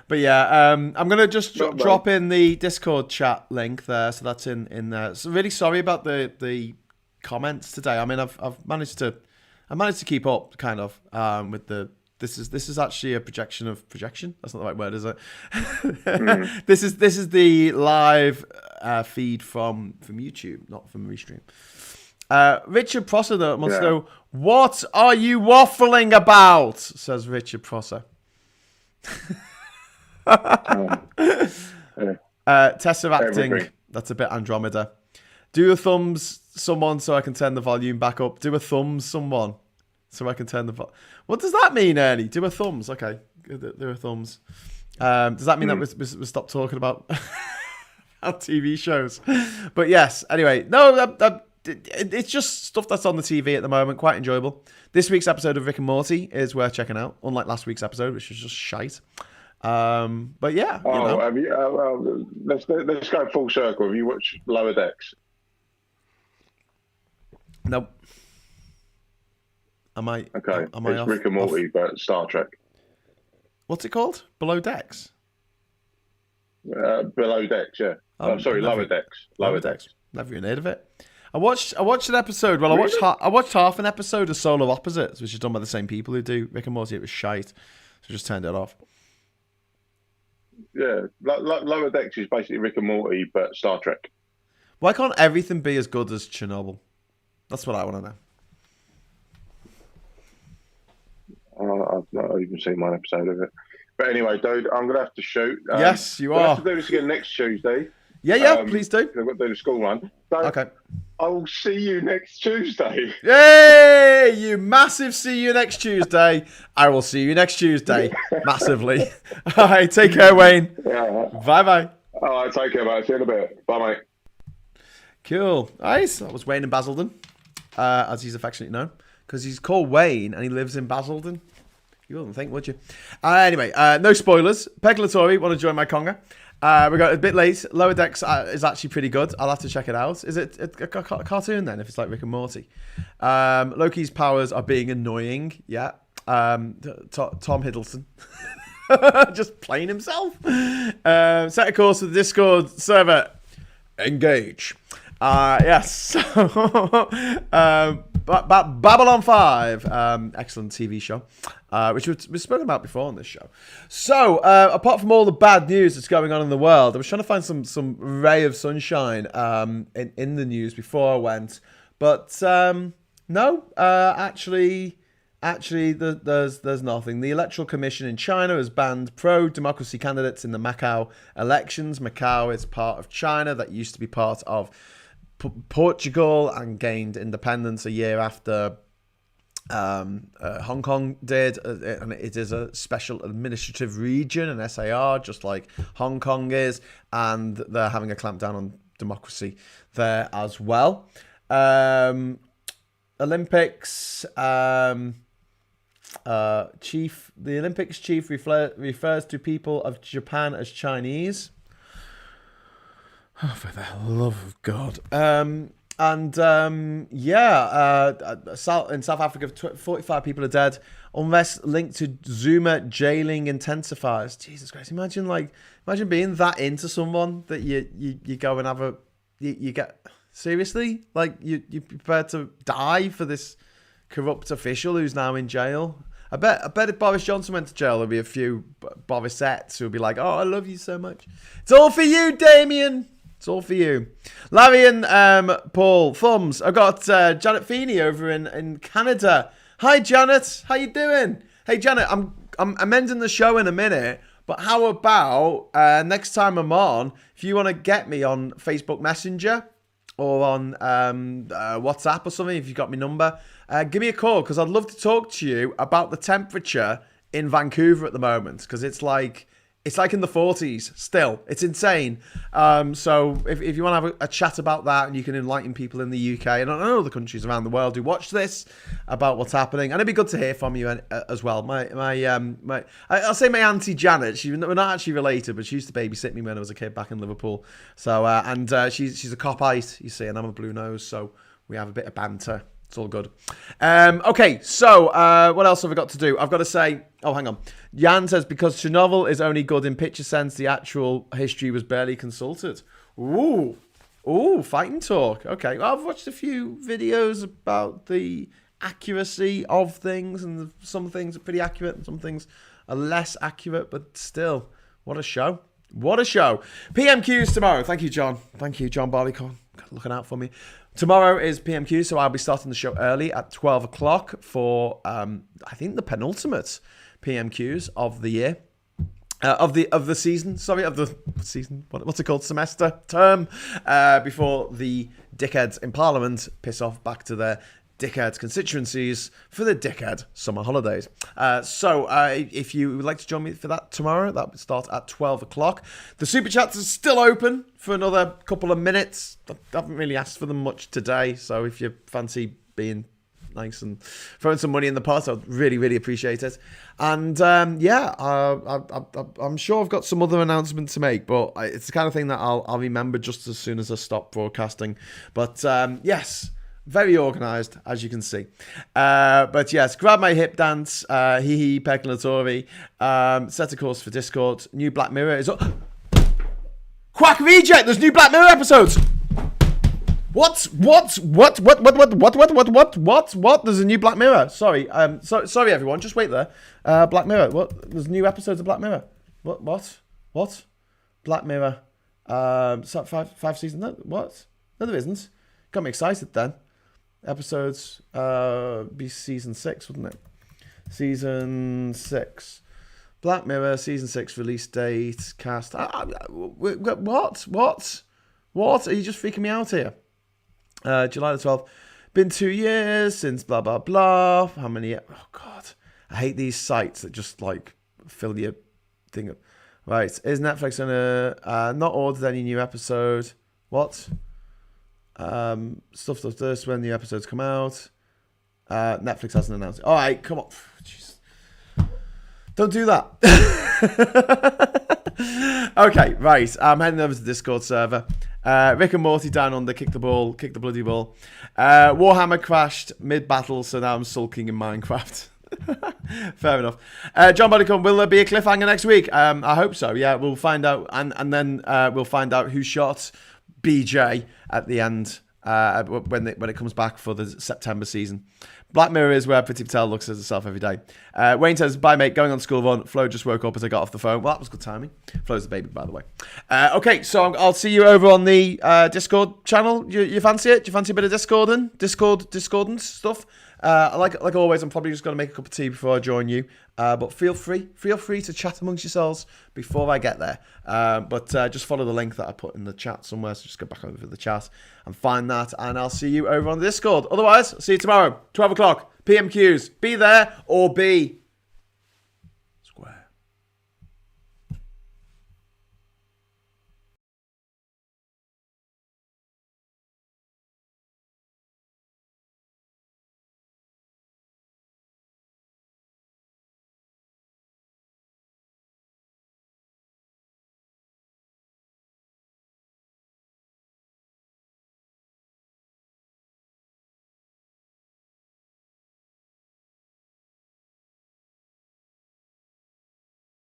But yeah, I'm going to just drop in the Discord chat link there. So that's in there. So really sorry about the comments today. I mean, I've managed to keep up kind of with the, this is actually a projection. That's not the right word, is it? This is the live feed from YouTube, not from Restream. Richard Prosser though wants to know, what are you waffling about? Says Richard Prosser. Tesseracting. That's a bit Andromeda. Do a thumbs someone so I can turn the volume back up. Do a thumbs someone so I can turn the volume. What does that mean, Ernie? Do a thumbs. Okay. Do a thumbs. Does that mean that we stop talking about TV shows? But yes. Anyway, no. it's just stuff that's on the TV at the moment, quite enjoyable. This week's episode of Rick and Morty is worth checking out, unlike last week's episode, which was just shite. But yeah, let's go full circle. Have you watched Lower Decks? Nope. Am I okay? Am I it's off, Rick and Morty, but Star Trek. What's it called? Below Decks. Below Decks, yeah. Lower Decks. Lower Decks. Never even heard of it. I watched an episode. Well, really? I watched half an episode of Solar Opposites, which is done by the same people who do Rick and Morty. It was shite, so I just turned it off. Yeah, Lower Decks is basically Rick and Morty, but Star Trek. Why can't everything be as good as Chernobyl? That's what I want to know. I've not even seen one episode of it. But anyway, dude, I'm going to have to shoot. Yes, you are. We'll have to do this again next Tuesday. Yeah, please do. I've got to do the school run. So okay. I will see you next Tuesday. Yay! You massive see you next Tuesday. I will see you next Tuesday. Massively. All right, take care, Wayne. Yeah. Bye-bye. All right, take care, mate. See you in a bit. Bye, mate. Cool. Nice. That was Wayne in Basildon, as he's affectionately known. Because he's called Wayne and he lives in Basildon. You wouldn't think, would you? Anyway, no spoilers. Pegler Tory, want to join my conga? We got a bit late. Lower Decks is actually pretty good. I'll have to check it out. Is it a cartoon then, if it's like Rick and Morty? Loki's powers are being annoying. Yeah. Tom Hiddleston. Just playing himself. Set a course for the Discord server. Engage. Yes. Babylon 5. Excellent TV show. Which we've spoken about before on this show. So, apart from all the bad news that's going on in the world, I was trying to find some ray of sunshine in the news before I went. But no, actually, there's nothing. The Electoral Commission in China has banned pro-democracy candidates in the Macau elections. Macau is part of China that used to be part of Portugal and gained independence a year after Hong Kong did, and it is a special administrative region, an SAR, just like Hong Kong is, and they're having a clampdown on democracy there as well. Olympics the Olympics chief refers to people of Japan as Chinese. Oh, for the love of God. In South Africa, 45 people are dead. Unrest linked to Zuma jailing intensifies. Jesus Christ! Imagine being that into someone that you go and have you get seriously, like you prepared to die for this corrupt official who's now in jail. I bet if Boris Johnson went to jail, there'd be a few Borisettes who would be like, "Oh, I love you so much. It's all for you, Damien. It's all for you." Larry and Paul, thumbs. I've got Janet Feeney over in Canada. Hi, Janet. How you doing? Hey, Janet, I'm amending the show in a minute, but how about next time I'm on, if you want to get me on Facebook Messenger or on WhatsApp or something, if you've got my number, give me a call, because I'd love to talk to you about the temperature in Vancouver at the moment, because it's like in the 40s still. It's insane. So if you want to have a chat about that, and you can enlighten people in the UK and other countries around the world who watch this about what's happening, and it'd be good to hear from you as well. I'll say my auntie Janet. We're not actually related, but she used to babysit me when I was a kid back in Liverpool. So she's a copite, you see, and I'm a blue nose, so we have a bit of banter. It's all good. Okay, so what else have I got to do? I've got to say... Oh, hang on. Jan says, because Chernobyl is only good in picture sense, the actual history was barely consulted. Ooh, fighting talk. Okay, well, I've watched a few videos about the accuracy of things, and some things are pretty accurate and some things are less accurate, but still, what a show. What a show. PMQs tomorrow. Thank you, John. Thank you, John Barleycorn. Looking out for me. Tomorrow is PMQ, so I'll be starting the show early at 12 o'clock for, I think, the penultimate PMQs of the year. Of the season. Sorry, of the season. What's it called? Semester? Term. Before the dickheads in Parliament piss off back to their dickhead constituencies for the dickhead summer holidays. So if you would like to join me for that tomorrow, that will start at 12 o'clock. The Super Chats are still open for another couple of minutes. I haven't really asked for them much today, so if you fancy being nice and throwing some money in the pot, I'd really, really appreciate it. And I'm sure I've got some other announcements to make, but it's the kind of thing that I'll remember just as soon as I stop broadcasting. But yes, very organised, as you can see. But yes, grab my hip dance, Pegler Tory, set a course for Discord. New Black Mirror is up. Quack Reject, there's new Black Mirror episodes. What? There's a new Black Mirror. Sorry, sorry everyone. Just wait there. Black Mirror. What? There's new episodes of Black Mirror. What? Black Mirror. Five seasons. No, what? No, there isn't. Got me excited then. Episodes. Be season 6, wouldn't it? Season 6. Black Mirror season 6 release date cast. What? Are you just freaking me out here? July the 12th. Been 2 years since blah, blah, blah. How many? Oh, God. I hate these sites that just, like, fill your thing up. Right. Is Netflix going to not order any new episode? What? Stuff does this when new episodes come out. Netflix hasn't announced it. All right. Come on. Jeez. Don't do that. Okay. Right. I'm heading over to the Discord server. Rick and Morty down under, kick the bloody ball. Warhammer crashed mid-battle, so now I'm sulking in Minecraft. Fair enough. John Bodycombe, will there be a cliffhanger next week? I hope so, yeah, we'll find out, and then we'll find out who shot BJ at the end when it comes back for the September season. Black Mirror is where Priti Patel looks at herself every day. Wayne says, bye mate, going on school run. Flo just woke up as I got off the phone. Well, that was good timing. Flo's the baby, by the way. Okay, so I'll see you over on the Discord channel. You fancy it? Do you fancy a bit of Discordance stuff? Like always, I'm probably just going to make a cup of tea before I join you. But feel free to chat amongst yourselves before I get there. But just follow the link that I put in the chat somewhere. So just go back over to the chat and find that. And I'll see you over on the Discord. Otherwise, I'll see you tomorrow, 12 o'clock, PMQs. Be there or be